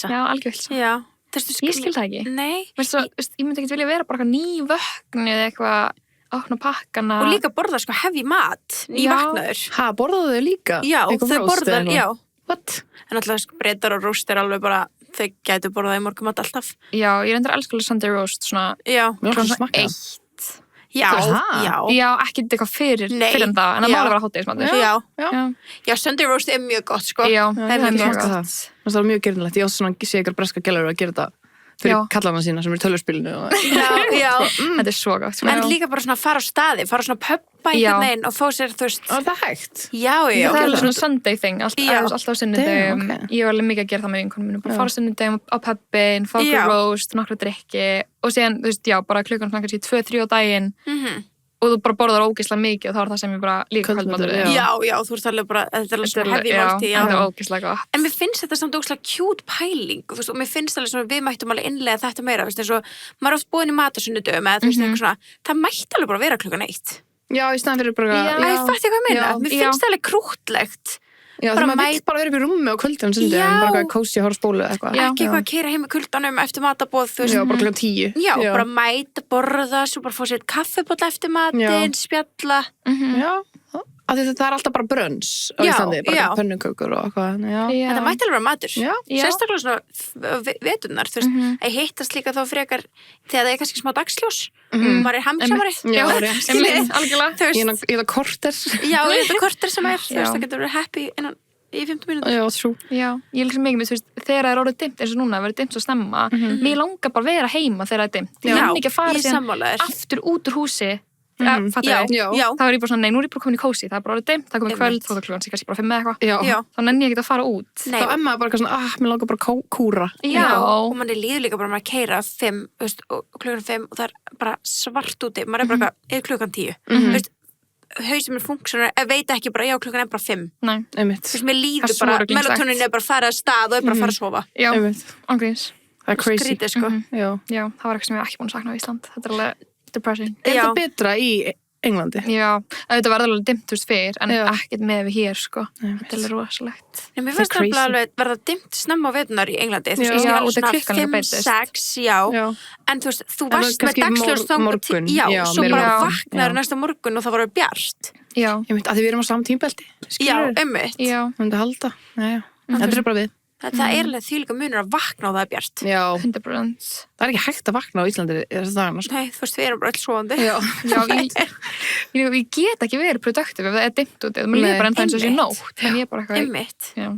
Já, algjör vitleysa. Já. Ég skil það ekki. Nei. Ég myndi ekki vilja vera bara nývöknu eða eitthvað opna pakkana. Og líka borða hefji mat, nývaknaður. Borðaðu þau líka? Já, þau borða, já. What? En alltaf Bretar og roast er alveg bara, þau gætu borðað í morgumat alltaf. Já, ég reyndar alls Sunday roast svona. Já. Klukkan 1. Já, ekki eitthvað fyrir en það, en það máli vera hátdegismatur. Já, Sunday roast er mjög gott, sko. Já, það er mjög gott. Það er mjög gerðinlegt. Ég á svona sé ykkur breska gælur að gera þetta fyrir kallana sína sem eru í tölvuspilinu. Já. Þetta er svo gott. En líka bara svona fara á staði, fara svona pubba í einhvern veginn og fá sér, þú veist. Það er hægt. Já. Það er svona Sunday thing, alltaf á sunnudegum. Ég var alveg mikið að gera það með vinkonum mínum. Bara fara á sunnudegum á pubbin, fá okkur roast, nokkra drykki og síðan, þú veist, bara klukkan svona kannski 2-3 á daginn. Og þú bara borðar ógeðslega mikið og það var það sem ég bara líka kvöldmatur. Já, þú ert alveg bara, þetta er alveg svona hefði máltíð. Já, þetta er ógeðslega gott. En mér finnst þetta samt ógeðslega cute pæling, þú veist, og mér finnst alveg svona, við mættum alveg innlega þetta meira, þú veist, eins og maður er oft búin í matasunnudögum eða þú veist, eitthvað svona, það mætti alveg bara vera klukkan 1. Já, í staðan fyrir bara... Ég fætti hvað ég meina, mér finnst það alveg krúttlegt. Já, þegar maður vill bara vera upp í rúmi á kvöldum sundum, bara kósi að horfa spólu eitthvað. Ekki eitthvað að keyra heim í kuldanum eftir matabóð, þú veist. Já, bara klukkan 10. Já, bara mæta, borða, svo bara fá sér kaffibolla eftir matinn, spjalla. Já, það er alltaf bara brönns á Íslandi, bara pönnukökur og eitthvað. Þetta mætti alveg vera matur. Sérstaklega svona veturnar, þú veist, að hittast líka þá frekar þegar það er kannski smá dagsljós. Maður er hamingsamari. Já, algjörlega. Ég það korter. Já, ég það korter sem þú veist, það getur verið happy innan í 15 mínútur. Já, trú. Já, ég líka mikið með, þú veist, þegar það er orðið dimmt eins og núna, það verið dimmt svo snemma, mér langar bara að vera heima þegar það er dimmt. Ég nenni ekki að fara síðan aftur út úr húsi. Já. Þá er ég bara svona, nei, nú er ég bara komin í kósi, það er bara orðið dimmt, það er komið kvöld, þá er klukkan kannski bara 5 eða eitthvað. Þá nenni ég ekki að fara út. Þá er maður bara svona, mér langar bara að kúra. Já, og manni líður líka bara að keyra 5, veist, og klukkan 5 og það er bara svart úti, maður er bara eitthvað, klukkan 10. Veist, hausinn minn funksjónar, veit ekki bara, já, klukkan er bara 5. Nei, einmitt. Þú veist, mér líður bara, melatonin er bara að fara að stað og er bara að fara að sofa. Já, ángríns. Það er crazy. Skrítið, sko. Já, það var eitthvað sem ég ekki búin að sakna á Ísland. Þetta er alveg depressing. Er það betra í Englandi. Já, þetta var alveg dimmt, þú veist, fyrr, en Já. ekkert með við hér, sko. Nei, Þetta er alveg rosalegt. Nei, mér Það er finnst það crazy. alveg verða dimmt snemma á vetunar í Englandi. Þú Já. veist, Já, alveg út af svona klukkan líka 5, breytist. 6, já. Já. En þú veist, þú En varst með kannski dagsljós morgun. já, Já, svo meira bara morgun. vaknar Já. næsta morgun og það var bjart. Já, Ég myndi að því við erum á saman tímbelti. Já, einmitt. já, Ég myndi halda. Já. Þetta er bara við. Það er alveg þvílíka munur að vakna og það er bjart. Já. 100%. Það er ekki hægt að vakna á Íslandi þess að dagana, sko. Nei, þú veist, við erum bara alls svoandi. Já. Já, ég get ekki verið productive ef það er dimmt út. Mér líður bara ennþá eins og þessi einmitt. nótt. En ég er bara eitthvað... Einmitt. Já.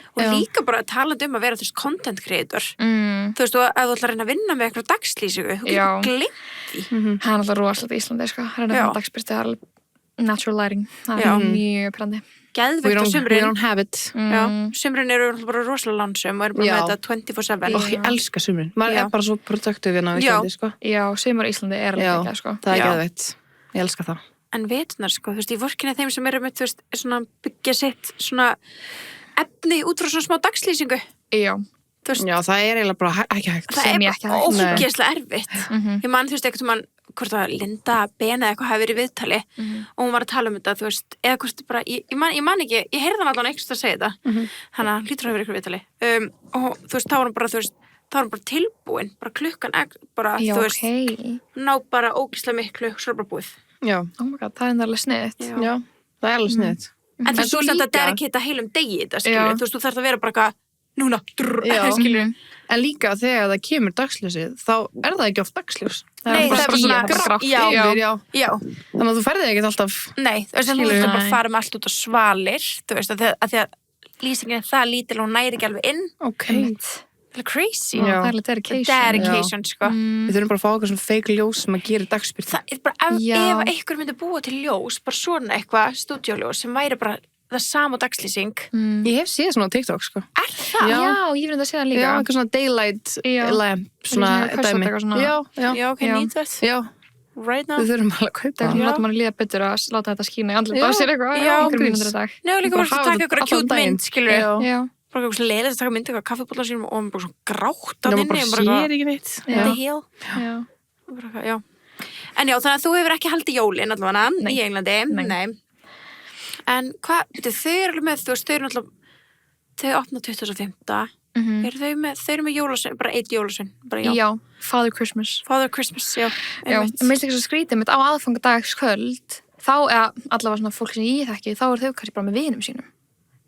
Og Já. líka bara talandi að vera, þú veist, content creator. Þú veist, og ef þú ætlar að reyna að vinna með eitthvað dagslýsingu, þú Já. getur glimt. Það er alltaf rosalegt í Íslandi, sko. Það er Já. það dagsbyrsti, það er alveg natural lighting. Það Já. er mjög pyrrandi. Geðveikt á We sumrin. don't have it. Já, sumrin eru bara rosalega lansum og eru bara Já. með þetta 24/7. Og ég elska sumrin. Maður Já. er bara svo productive hérna á Íslandi, sko. Já, sumar í Íslandi er Já. alveg ekki, sko. Það er Já. geðveitt. Ég elska það. En vetunar, sko, þú veist, ég vorkina þeim sem eru með, þú veist, svona byggja sitt svona efni út frá svona smá dagslýsingu. Já. Þú veist, Já, það er eiginlega bara ekki hægt. það sem er ég ekki bara hægt. Nei. ógeðslega erfitt. Ég man, þú veist, eitthvað mann, hvort að Linda Bena eða eitthvað hafi verið í viðtali og hún var að tala um þetta, þú veist, eða hvort bara, ég man ekki, ég heyrði hann allan eitthvað að segja þetta, þannig að hlýtur að hafa verið eitthvað viðtali. Og þú veist, þá var hann bara, þú veist, þá var hann bara tilbúin, bara klukkan, bara, Já, þú veist, ok. ná bara ógeðslega miklu, svo er bara búið. Já. Oh my god, það er alveg sniðt. Já. Já. Það er alveg sniðt. En þú svo veist að líka- þetta er ekki þetta heilum degi í þetta, Já. skilur, þú veist, þú þarf að vera bara eitthvað, núna, Já. skilur. En líka þegar það kemur dagsljósið, þá er það ekki oft dagsljós. Nei, bara það er bara svona grátt já, yfir, já. Já, Þannig að þú ferði ekkert alltaf... nei, þú veist, þú Skilur. þurftur bara að Nei. fara með allt út á svalir, þú veist, að því að lýsingin er það lítil og hún næri ekki alveg inn. Ok. Það er crazy. Já, Já. það er alveg dedication. Dedication, sko. Við þurfum bara að fá okkur svona fake ljós sem að gera dagspyrt. Það er bara, Já. ef einhver myndi búa til ljós, bara svona eitthvað stúdíóljós sem væri bara það sama dagslýsing. Ég hef séð svona á TikTok, sko. Er það? Já, ég finnst að segja það líka. Já, eitthvað svona daylight Já. lamp, svona Svona kvöldstund dæmi. eitthvað svona. Já, já, Já, ok, Já. nýtt það. já. Right now. Við þurfum alveg að kaupa Það er það. svona láta mann líða betur að láta þetta skína í andlita Já. á sér eitthvað. Já, einhverjum gríns. mínútur í dag. Nei, og líka Bara bara að hafa taka þetta ykkur allan kjút daginn. mynd, skilur við. Já. Já. Bara eitthvað svona leiðilegt að taka mynd eitthvað kaffibólla sínum og bara svona grátt Já, að maður inni. bara sér ekki neitt. Já. The hill. Já. Bara eitthvað, já. En já, þannig að þú hefur ekki haldið jólin allavega Nei. í Englandi. Nei. En hvað, þau eru alveg með, þú veist, þau eru náttúrulega, þau opna 25. Þau eru með jólasvein, bara eitt jólasvein. Bara já. Já, Father Christmas. Father Christmas, já. Já, einmitt. mér finnst ekki svo skrítið mitt á aðfangadagskvöld, þá, eða allavega svona fólk sem ég þekki, þá eru þau kannski bara með vinum sínum.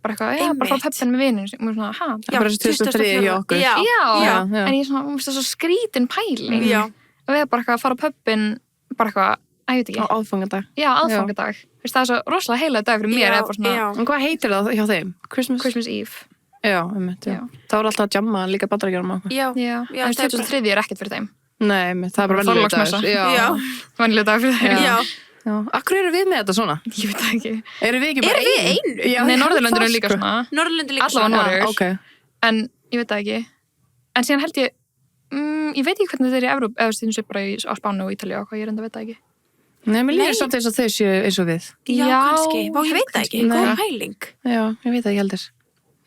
Bara eitthvað, já, bara frá Einmitt. pöppin með vinum sínum, og svona, ha? Það er bara þessi 2003 hjá okkur. Já. Já, Já. en ég svona, mér finnst það svo skrítin pæling. Já. Og við bara eitthvað að fara á pöppin, bara eitthvað, að ég veit Á ekki. aðfangadag. Já, aðfangadag. Þú veist, það er svo rosalega heilagur dag fyrir mér, Já, eða bara svona já. En hvað heitir það hjá þeim? Christmas? Christmas Eve. Já, einmitt, já. Já. Það var alltaf að jamma líka bandarækjurum og okkur. Já. Já, Já, en það er 2003 er ekkert fyrir þeim. Nei, einmitt, það er bara venjulegur Þorláksmessa. dagur. Já. Vanlega dag fyrir þeim. Já. Já. Akkur eru við með þetta svona? Ég veit það ekki. Erum við ekki bara Erum við einu? Já, Nei, ég held Norðurlöndur það, eru líka sko. svona. Norðurlöndi líka Allavega svona. Noregur. Ok. En ég veit það ekki. En síðan held ég, ég veit ekki hvernig þetta er í Evróp, eða þess að bara á Spánu og Ítalíu og hvað, ég reynda að veit það ekki. Nei, mér líður Nei. samt eins og þau séu eins og við. Já, Já, kannski. Vá, ég veit það ekki. Nei. Góð pæling. Já, ég veit það ekki heldur.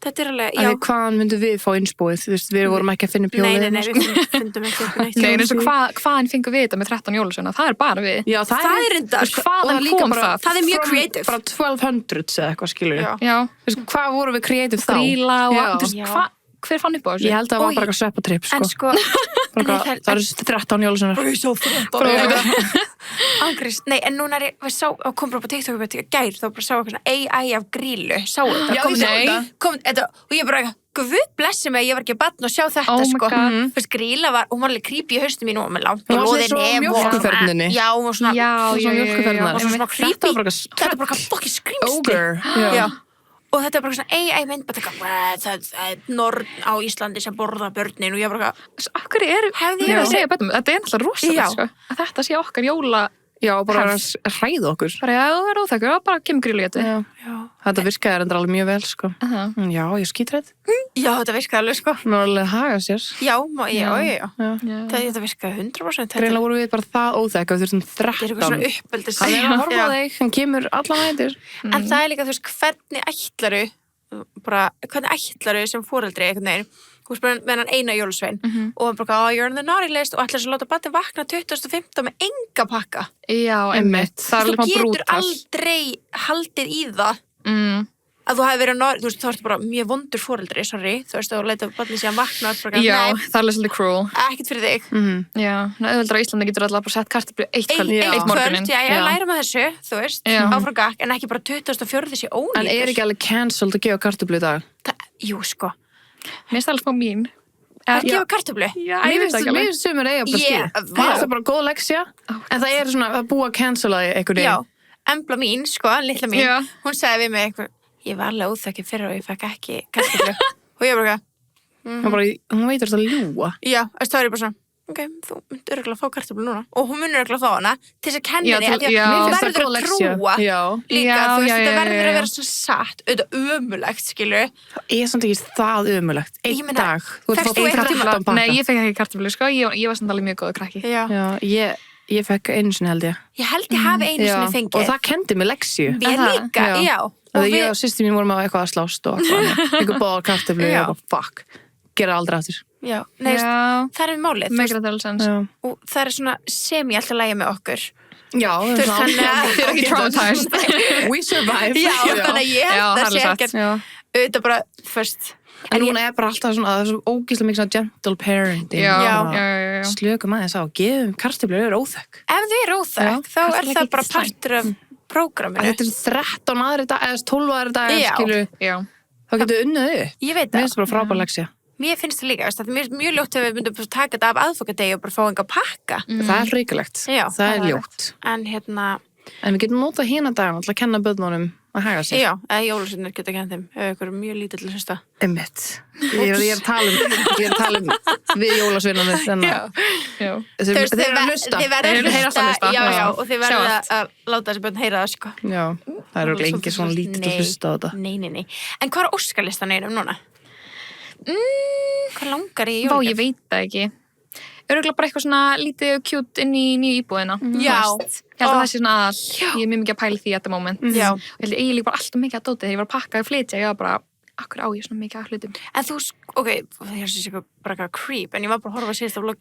Þetta er alveg, En já. því hvaðan myndum við fá innspóið? Þú veist, við vorum ekki að finna pjólið. Nei, við fundum ekki upp neitt. Nei, eins og hvaðan fengum við þetta með 13 jólasveina? Það er bara við. Já, Það er reyndar. Þú veist, hvaðan og líka kom bara það? Það er mjög from- creative. Bara 1200s eða eitthvað, skilur Já. Já, Þú veist, hvað vorum við creative þá? gríla og Já. þú veist, hver fann upp á þessu? Ég held að það var Oj. bara eitthvað sveppatripp, sko. En sko, Bara nei, það eru 13 jólusunar. Ángriðs, nei, en núna er ég, við sá, kom bara upp á TikTok og gær, þá bara sá eitthvað svona AI af grílu, sáu þetta, Já, kom ég sá þetta, þetta. kom þetta, og ég bara, guð blessi mig, ég var ekki að batna og sjá þetta, Oh my sko, God. þú veist, gríla var, hún var alveg creepy í haustum mínu og með langt Hún og var loðin svo nef og mjólkurferðinni. já, hún var svona, Já, Svona mjólkurferðnar. og svona creepy, Þetta var bara þetta var bara eitthvað fucking skrýmsli, Ogre. já. Og þetta er bara svona AI mynd, bara eitthvað, það er norn á Íslandi sem borða börnin og ég bara eitthvað, Af hverju er Hefði ég ég- að segja betur, þetta er náttúrulega Já. rosalega, sko. Að þetta sé okkar jóla, Já, bara að hræða okkur. bara já, það er óþekkur, það bara kemur grílu getur. Já. já, Þetta virkaði endur alveg mjög vel, sko. Já, ég skítrætt. já, þetta virkaði alveg, sko, Nú er alveg að haga sér. já, já. Já. Þetta virkaði 100%. Greinlega voru við bara það óþekka, við þurftum Þetta er eitthvað 13. svona uppeldis. Það er að horfa á Já. þig, hann kemur allan nætur. En það er líka, þú veist, hvernig ætlaru sem fóreldri einhvern veginn þú veist, með hann eina jólasvein og hann bara, you're on the naughty list og ætlar svo að láta barnið vakna 2015 með enga pakka. Já, einmitt. Það Þú getur aldrei haldið í það að þú hafi verið þú veist, þá ertu bara mjög vondur foreldri, sorry, þú veist, og leita barnið síðan vakna bara, já, það er alveg svolítið cruel. Ekkert fyrir þig. Já, auðvitað á Íslandi getur alltaf bara sett kartöflu eitt kvöld morgunin. Já, ég læra með þessu, þú veist, áfram gakk, en ekki bara 2004 sé ónýtur. En er ekki alveg cancelled að gefa kartöflu í dag? Jú, sko. Mér finnst það alveg mín. Að gefa kartöflu? Já, ég veit ekki alveg. Mér finnst sumir eiga bara skil. Það er bara góð leksja, en það er svona að búa að cancela einhvern veginn. Já, Embla mín, sko, litla mín, hún sagði við mig eitthvað, ég var alveg óþekkin fyrir og ég fekk ekki kartöflu. Og ég bara, hún veitur þetta að ljúga. Já, þá er ég bara svona, ok, þú myndir örugglega að fá kartöflu núna. Og hún myndir örugglega að fá hana til þess að kenna henni, að hún verður að trúa líka, þú veist, þetta verður að vera svona satt, auðvitað ömulegt, skilur. Það er samt ekki það ömulegt. Einn dag. Fékkst þú einn tíma? Nei, ég fekk ekki kartöflu, sko, ég var samt alveg mjög góð krakki. Já, ég fekk einu sinni held ég. Ég held ég hafi einu sinni fengið. Og það kendi mig leksju. Mér líka, já. Þegar ég og systir mín vorum á eitthvað að slást og eitthvað báðar kartöflu og ég bara, fuck, gera aldrei aftur. Já, nei, það er málið. Meikir þetta alveg sens. Og það er svona semi alltaf lægja með okkur. Já, þú veist, þannig að þið er ekki traumatized. We survive. Já, þannig að ég held að sé ekkert auðvitað bara fyrst. En núna er bara alltaf svona, það er svo ógeðslega mikið svona gentle parenting. Já. Slökum aðeins á, gefum kartöflu yfir óþekk. Ef þið er óþekk, þá er það bara partur af prógraminu. Þetta er 13 aðri dag, eða 12 aðri dag, skilur. Já. Þá getur við unnið upp. Ég veit það. Mér finnst það bara frábær leksja. Mér finnst það líka, það er mjög ljótt ef við myndum taka þetta af aðfokkadegi og bara fá enga pakka. Það er hrikalegt. Það er ljótt. En við getum notað hina dagann til að kenna börnunum að haga sig. Já, eða jólasveinar geta kennt þeim ef ykkur er mjög lítill að hlusta. Einmitt. Ég er að tala um við jólasveinarnir þannig. Þeir eru að hlusta. Þið verður að hlusta, já, og þið verður að láta þessi börn heyra það, sko. Já, það eru lengi svona lítill að hlusta á þetta. Nei. En hvað er óskalistan einum núna? Hvað langar í jólagjöf? Vá, ég veit það ekki. Örugglega bara eitthvað svona lítið og cute inn í nýju íbúðina. Já. Ég held að það sé svona að ég er mjög mikið að pæla því at the moment. Já. Og ég held að ég líka bara alltaf mikið að dótið þegar ég var að pakka og flytja. Ég var bara, akkur á ég svona mikið að hlutum. En þú, ok, það er svona bara eitthvað creep, en ég var bara að horfa að síðast af vlogg.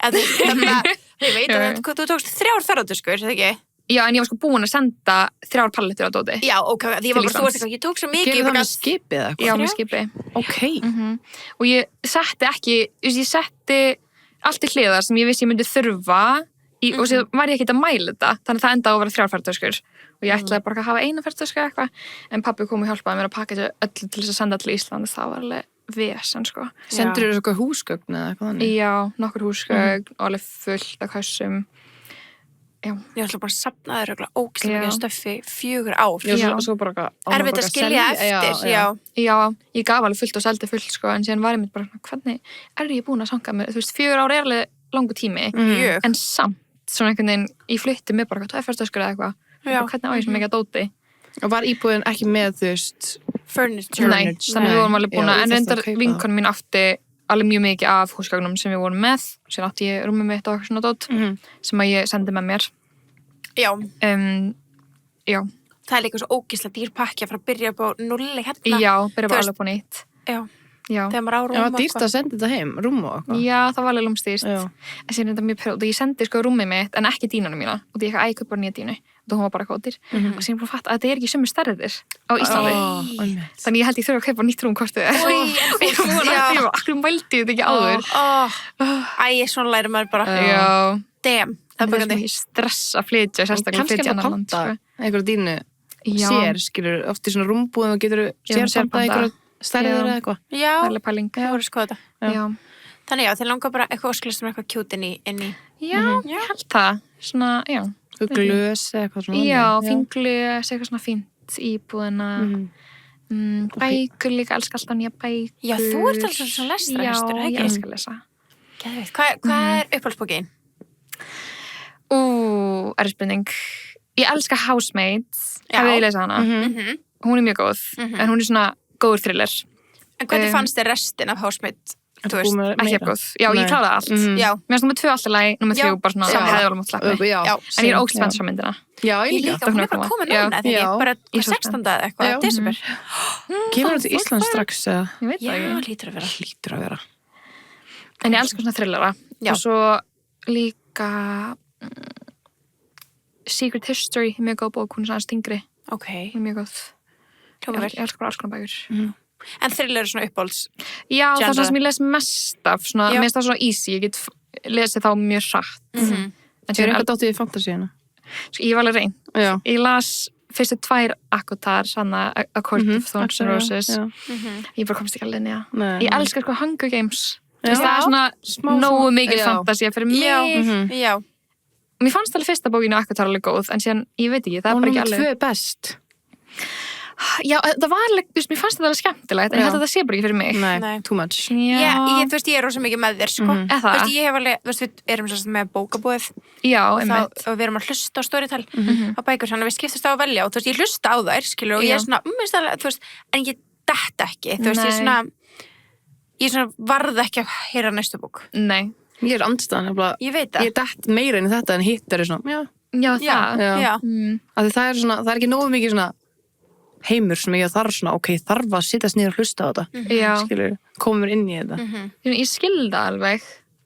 Ég veit að þú tókst 3 ferðardöskur, er það ekki? Já, en ég var sko búin að senda 3 pallettur á dóti. Já, ok, því ég var bara, þú veist eitthvað, ég tók svo mikið. Gerðu það með skipið eða eitthvað? Já, með skipi. Ok. Og ég setti allt í hliðar sem ég vissi ég myndi þurfa og sér var ég ekkert að mæla þetta, þannig að það enda á að vera 3 ferðardöskur og ég ætlaði bara að hafa 1 ferðardösku eitthvað, en pabbi kom og hjálpaði mér að pakka þessu öllu til þess að senda til Ísland og það var alveg vesen, sko. Sendur þér eitthvað húsgögn eða eitthvað þannig? Já, nokkur húsgögn og alveg fullt af kössum. Já. Ég ætla bara að safna þér ógeðslega mikið stöffi 4 ár. Já, svo bara erfitt að skilja eftir, já, ég gaf alveg fullt og seldi fullt, sko, en síðan var ég mitt bara, hvernig er ég búin að sanga með, þú veist, 4 ár er alveg langur tími, en samt, svona einhvern veginn, ég flytti mig bara, 2 ferðardöskur eða eitthvað, hvernig á ég svo mikið að dóti. Og var íbúðin ekki með, þú veist, furniture? Nei, þannig við vorum alveg búin að, en reyndar vinkonu mín átti alveg mjög mikið af húsgögnum sem við vorum með, síðan átti ég rúmið mitt og svona dót, sem að ég sendi með mér. Já. Já. Það er líka svo ógeðslega dýr pakki að fara að byrja upp á 0 hérna. Já, byrja upp alveg på nýtt. Já. Þegar maður á rúm og eitthvað. Já, dýrt að senda þetta heim, rúm og eitthvað. Já, það var alveg lúmstýrt. En síðan er þetta mjög perjóð og ég sendi sko rúmið mitt en ekki dínunum mína og því ég ekki kaupa nýja dínu og hún var bara kótir og síðan bara fatt að þetta er ekki sömu stærðir á Íslandi. Þannig ég held ég þurfa að kaupa nýtt rúm hvort þið er. Ég var akkur mældi þetta ekki áður. Svona lærir maður bara. Já. Damn. Það er ekki stress að flytja, sérstaklega flytja annan land. Einhverja dínu sér, skilur, oft í svona rúmbúðum og getur sérpanta einhverja stærðir eða eitthvað. Já, það er pæling. Það voru skoða þetta. Já. Þannig þeir langar bara eitthvað ósklistum eitthvað cute inn í. Já, ég held það. Svona, já. Glös eitthvað svona. Já, fín glös, eitthvað svona fínt íbúðina. Bækur líka, elska alltaf nýja bækur. Já, þú ert alltaf svona lestrahestur, ekki? Já, ég elska að lesa. Hvað er uppáhaldsbókin? Erspurning. Ég elska Housemaids. Hafið ég lesað hana? Hún er mjög góð, en hún er svona góður thriller. En hvernig fannst þér restin af Housemaids? Þú veist, ekki góð. Já, ég kláraði allt. Mér finnst nummer 2 alltaf lagi, nummer 3 bara svona hefði alveg mátt sleppa. En ég er ógeðslega spennt frá myndina. Já, ég líka. Hún er bara komin núna, þegar ég bara 16. eða eitthvað, desember. Kemur hún til Ísland strax? Ég veit það ekki. Já, lítur að vera. En ég elskar svona thrillera. Og svo líka Secret History, mjög góð bók, hún svona stingri. Ok. Mjög góð. Ég elskar bara alls konar bækur. En thriller er svona uppáhalds. Já, það er svona sem ég les mest af, svona, mér finnst það svona easy, ég get lesið þá mjög hratt. En ég eitthvað dóttið í fantasíuna. Ég var alveg reyn. Ég las fyrstu 2 Akotar, sanna A Court of Thorns and Roses. Ég bara komst ekki alveg inn í það. Ég elskar sko Hunger Games. Það er svona nógu mikið fantasía fyrir mig. Já. Mér fannst alveg fyrsta bókinu Akotar alveg góð, en síðan, ég veit ekki, það er bara ekki alveg. Hún er 2 best. Já, það var alveg, mér fannst þetta alveg skemmtilegt, en ég held að það sé bara ekki fyrir mig. Nei, too much. Þú veist, ég er rosa mikið með þér, sko. Þú veist, ég hef alveg, þú veist, við erum svo með bókabúið. Já, einmitt. Og við erum að hlusta á Storytel á bækur, þannig að við skiptast á að velja og þú veist, ég hlusta á þær, skilur, og ég er svona, þú veist, en ég detta ekki, þú veist, ég er svona varð ekki að heyra næstu bók. Nei. Ég er andstæðan, ég veit það. Ég dett meira inn í þetta en hitt er svona, Já, það er svona, það er ekki nógu mikið svona heimur sem ég þarf svona, þarf að sittast niður og hlusta á þetta. Skilur, komum mér inn í þetta. Ég skilda alveg,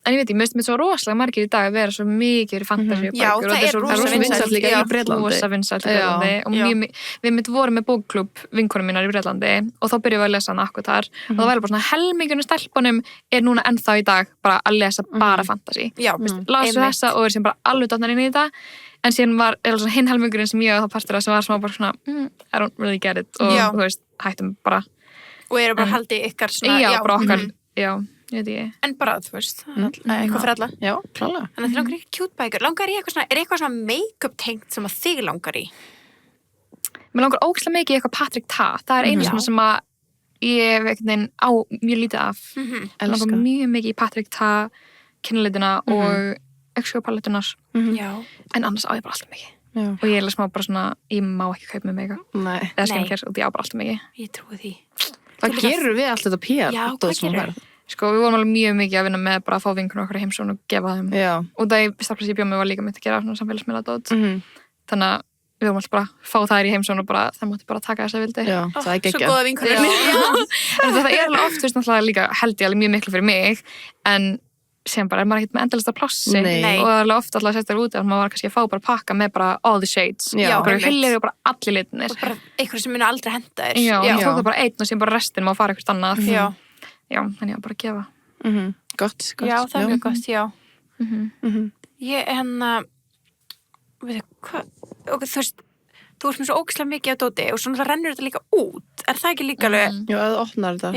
en ég veit, ég myndst svo rosalega margir í dag að vera svo mikið í fantasíu bækur. Já, það er rosa vinsælt líka í Bretlandi. Rosa vinsælt í Bretlandi. Og við vorum með bókklúbb vinkonum mínar í Bretlandi og þá byrjuðum við að lesa hana Akotar og það var bara svona helmingunum stelpunum er núna ennþá í dag bara að lesa bara fantasí. Lásu þessa og er sem bara alveg dotnar inn í þetta. En síðan var hinn helmingurinn sem ég og það partur sem var smá bara svona I don't really get it og þú veist, hættum bara. Og eru bara haldið ykkar svona. Já, bara okkar, já, ég veit ekki. En bara, þú veist, eitthvað fyrir alla. Já, klálega. Þannig að þið langar ekki cute bækur. Langar í eitthvað svona, er eitthvað svona make-up tengt sem að þig langar í? Mér langar ógeðslega mikið í eitthvað Patrick Ta. Það er einu svona sem að ég hef einhvern veginn á mjög lítið af. Ég langar mjög mikið í Patrick Ta, kynlitina og Exo-palettunar. En annars á ég bara alltaf mikið. Og ég er smá bara svona, ég má ekki kaupa mig make-up. Eða skincare og ég á bara alltaf mikið. Ég trúi því. Hvað gerur við alltaf þetta PR? Já, hvað gerur? Sko, við vorum alveg mjög mikið að vinna með bara að fá vinkunum okkar í heimsón og gefa þeim. Og það starflega ég bjóð mig var líka mitt að gera svona samfélagsmiðladót. Þannig að við vorum alltaf bara að fá þær í heimsón og bara, það mátti bara taka þess að vildi. Já, það er geggjað. Svo góða vinkunum. En það er alveg oft, þú veist, náttúrulega líka held ég alveg mjög miklu fyrir mig, en sem bara er maður ekkert með endalista plássi og það er alveg ofta alltaf sérstaklega úti að maður var kannski að fá bara pakka með bara all the shades bara hillir og bara allir litinir og bara eitthvað sem muni aldrei henda þér ég tók það bara einn og sem bara restin má fara eitthvað annað já, þannig að bara gefa gott já, það er mjög gott, já ég veit hvað þú veist, þú ert með svo ógeðslega mikið á dóti og svona það rennur þetta líka út er það ekki líka alveg já, það opnar þetta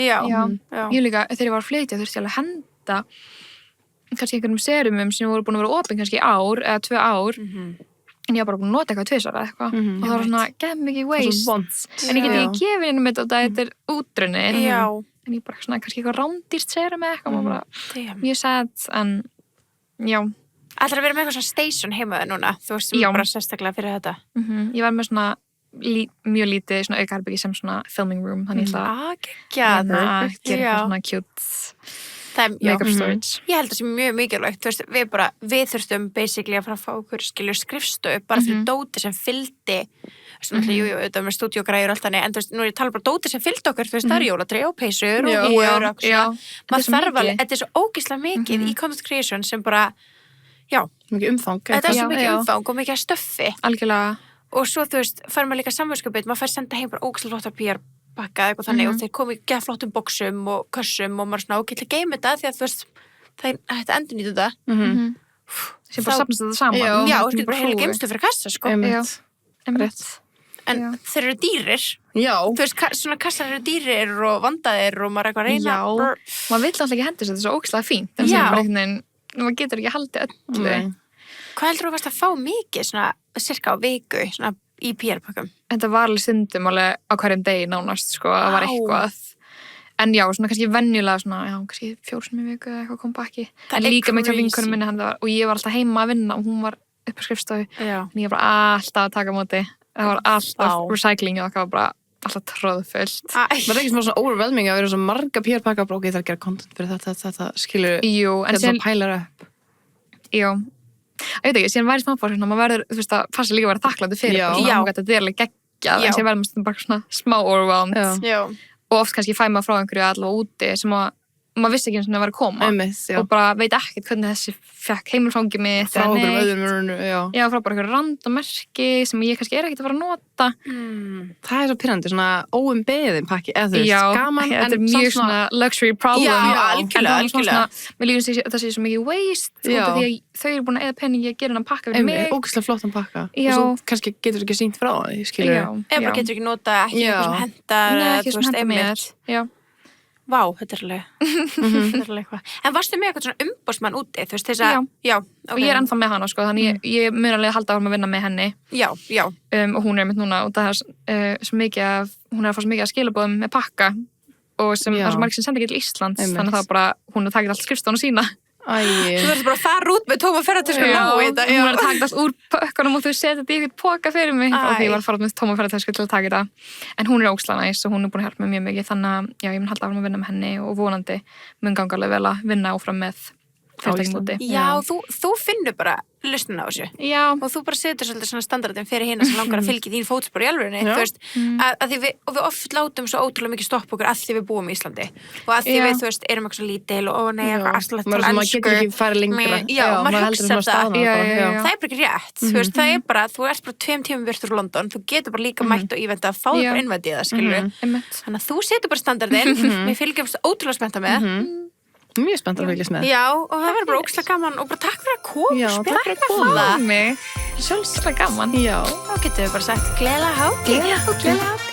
ég líka, þegar ég var að flytja þurfti ég alveg að henda kannski einhverjum serumum sem voru búin að vera opin kannski ár eða 2 ár en ég var bara búin að nota eitthvað 2 ára eitthvað og það var svona, get mikið waste en ég get ekki gefið inn með þetta er útrunnið en ég bara svona, kannski eitthvað rándýrt serum eða eitthvað og bara mjög sad en já Ætlar að vera með eitthvað svona station heimaðu núna þú veist sem bara sérstaklega fyrir þetta ég var með svona mjög lítið svona aukaherbyggi sem svona filming room þannig að gera eitthvað svona cute make-up storage. Ég held að það sé mjög mikilvægt, þú veist, við þurftum basically að fara að fá okkur skrifstofu bara fyrir dóti sem fylgdi auðvitað með stúdíogræður og allt þannig, en þú veist, nú er ég að tala bara dóti sem fylgdi okkur, þú veist, það er jóladrei og peysur og húur og maður þarf alveg, þetta er svo ógeðslega mikið í content creation sem bara, mikið umfang. Þetta er svo mikið umfang og mikið stöffi. Algjörlega. Og svo, þú veist, fær maður líka samviskupið, maður fær senda heim bara ógeðslega flottar PR pakka eitthvað þannig og þeir komi gett flottum boxum og kössum og maður svona ógeðslega geim þetta því að þú veist, það er hægt að endurnýta þetta. Sem bara safnast þetta saman. Já, og bara heila geimstu fyrir kassa, sko. Einmitt. En þeir eru dýrir. Já. Þú veist, svona kassar eru dýrir og vandaðir og maður er eitthvað að reyna. Já, maður vill alltaf ekki hendi þetta svo ógeðslega fínt. Þannig að maður getur ekki haldið öllu. Hvað heldur þú varst að fá mikið svona, cirka á viku, svona í PR-pakkum? Þetta var alveg stundum alveg á hverjum degi nánast, sko, það var eitthvað. En já, svona kannski venjulega svona, kannski 4 sinnum í viku eða eitthvað kom pakki. En líka með hjá vinkonum minni og ég var alltaf heima að vinna og hún var upp á skrifstofu. En ég var bara alltaf að taka á móti. Það var alltaf recycling og það var bara alltaf tróðfullt. Það er ekki svona overwhelming að vera svo marga PR-pakka og það er að gera content fyrir þetta skilur, þetta svo pælar upp. Jú. Ég veit ekki, síðan væri smáfár svona, maður verður, þú veist, að fannst líka að vera þakklandi fyrir þetta er alveg geggjað, en síðan verður maður bara svona smá overwhelmed og oft kannski fæ maður frá einhverju allavega úti sem að maður vissi ekki eins og það var að koma og bara veit ekkert hvernig þessi fekk heimilfangið mitt frá okkur öðrum, já, frá bara einhverju randomerki sem ég kannski ekki að fara að nota það svo pirrandi, svona óumbeðin pakki, eða þú veist, gaman þetta mjög svona luxury problem algjörlega mér lífum það sé svo mikið waste út af því að þau eru búin að eða peningi að gera hann pakka fyrir mig ógeðslega flottan pakka og svo kannski getur ekki sýnt frá því, skilur eða bara getur ekki nota, ekki eitthvað sem hendar ekki sem hendar mér Vá, þetta er alveg eitthvað. En varstu með eitthvað svona umboðsmann úti? Þú veist þess að... Já. Og ég er ennþá með hana, sko, þannig ég mun alveg halda áfram að vinna með henni. Já. Og hún er einmitt núna, og það er svo mikið hún er að fá svo mikið að skilabóðum með pakka og sem það er svo margir sem senda ekki til Íslands, þannig að það bara, hún er takið allt skrifstofuna sína. Þú verður bara að fara út með tóma ferðartösku og ná í þetta. Hún var að taka það úr pökkunum og þú setja þetta í poka fyrir mig og því ég var að fara út með tóma ferðartösku til að taka þetta. En hún er ógeðslega næs og hún er búin að hjálpa mér mjög mikið þannig að ég mun halda áfram að vinna með henni og vonandi mun ganga alveg vel að vinna áfram með fyrirtækjum úti. Já, þú finnur bara lausnina á þessu. Já. Og þú bara setur svolítið svona standardin fyrir hina sem langar að fylgja þín fótspor í alvörinni, þú veist, að við oft látum svo ótrúlega mikið stoppa okkur að því við búum í Íslandi og að því við, þú veist, erum eitthvað svo lítil og nei, eitthvað aðslætt til maður getur ekki farið lengra. Já, maður hugsa það. Það er bara ekki rétt, þú veist, það er bara, þú ert bara 2 tímum virtur úr London, þú getur bara líka mætt og íventa að fá þig bara innvætt í það, skilur. Þannig að þú setur bara standardin, við fylgjumst ótrúlega spennta með. Mjög spennt að fylgjast með. Já, og það verður bara ógeðslega gaman og bara takk fyrir að koma. Já, takk fyrir að koma. Sjálfslega gaman. Já. Þá getum við bara sagt gleðilega hátíð. Gleðilega hátíð.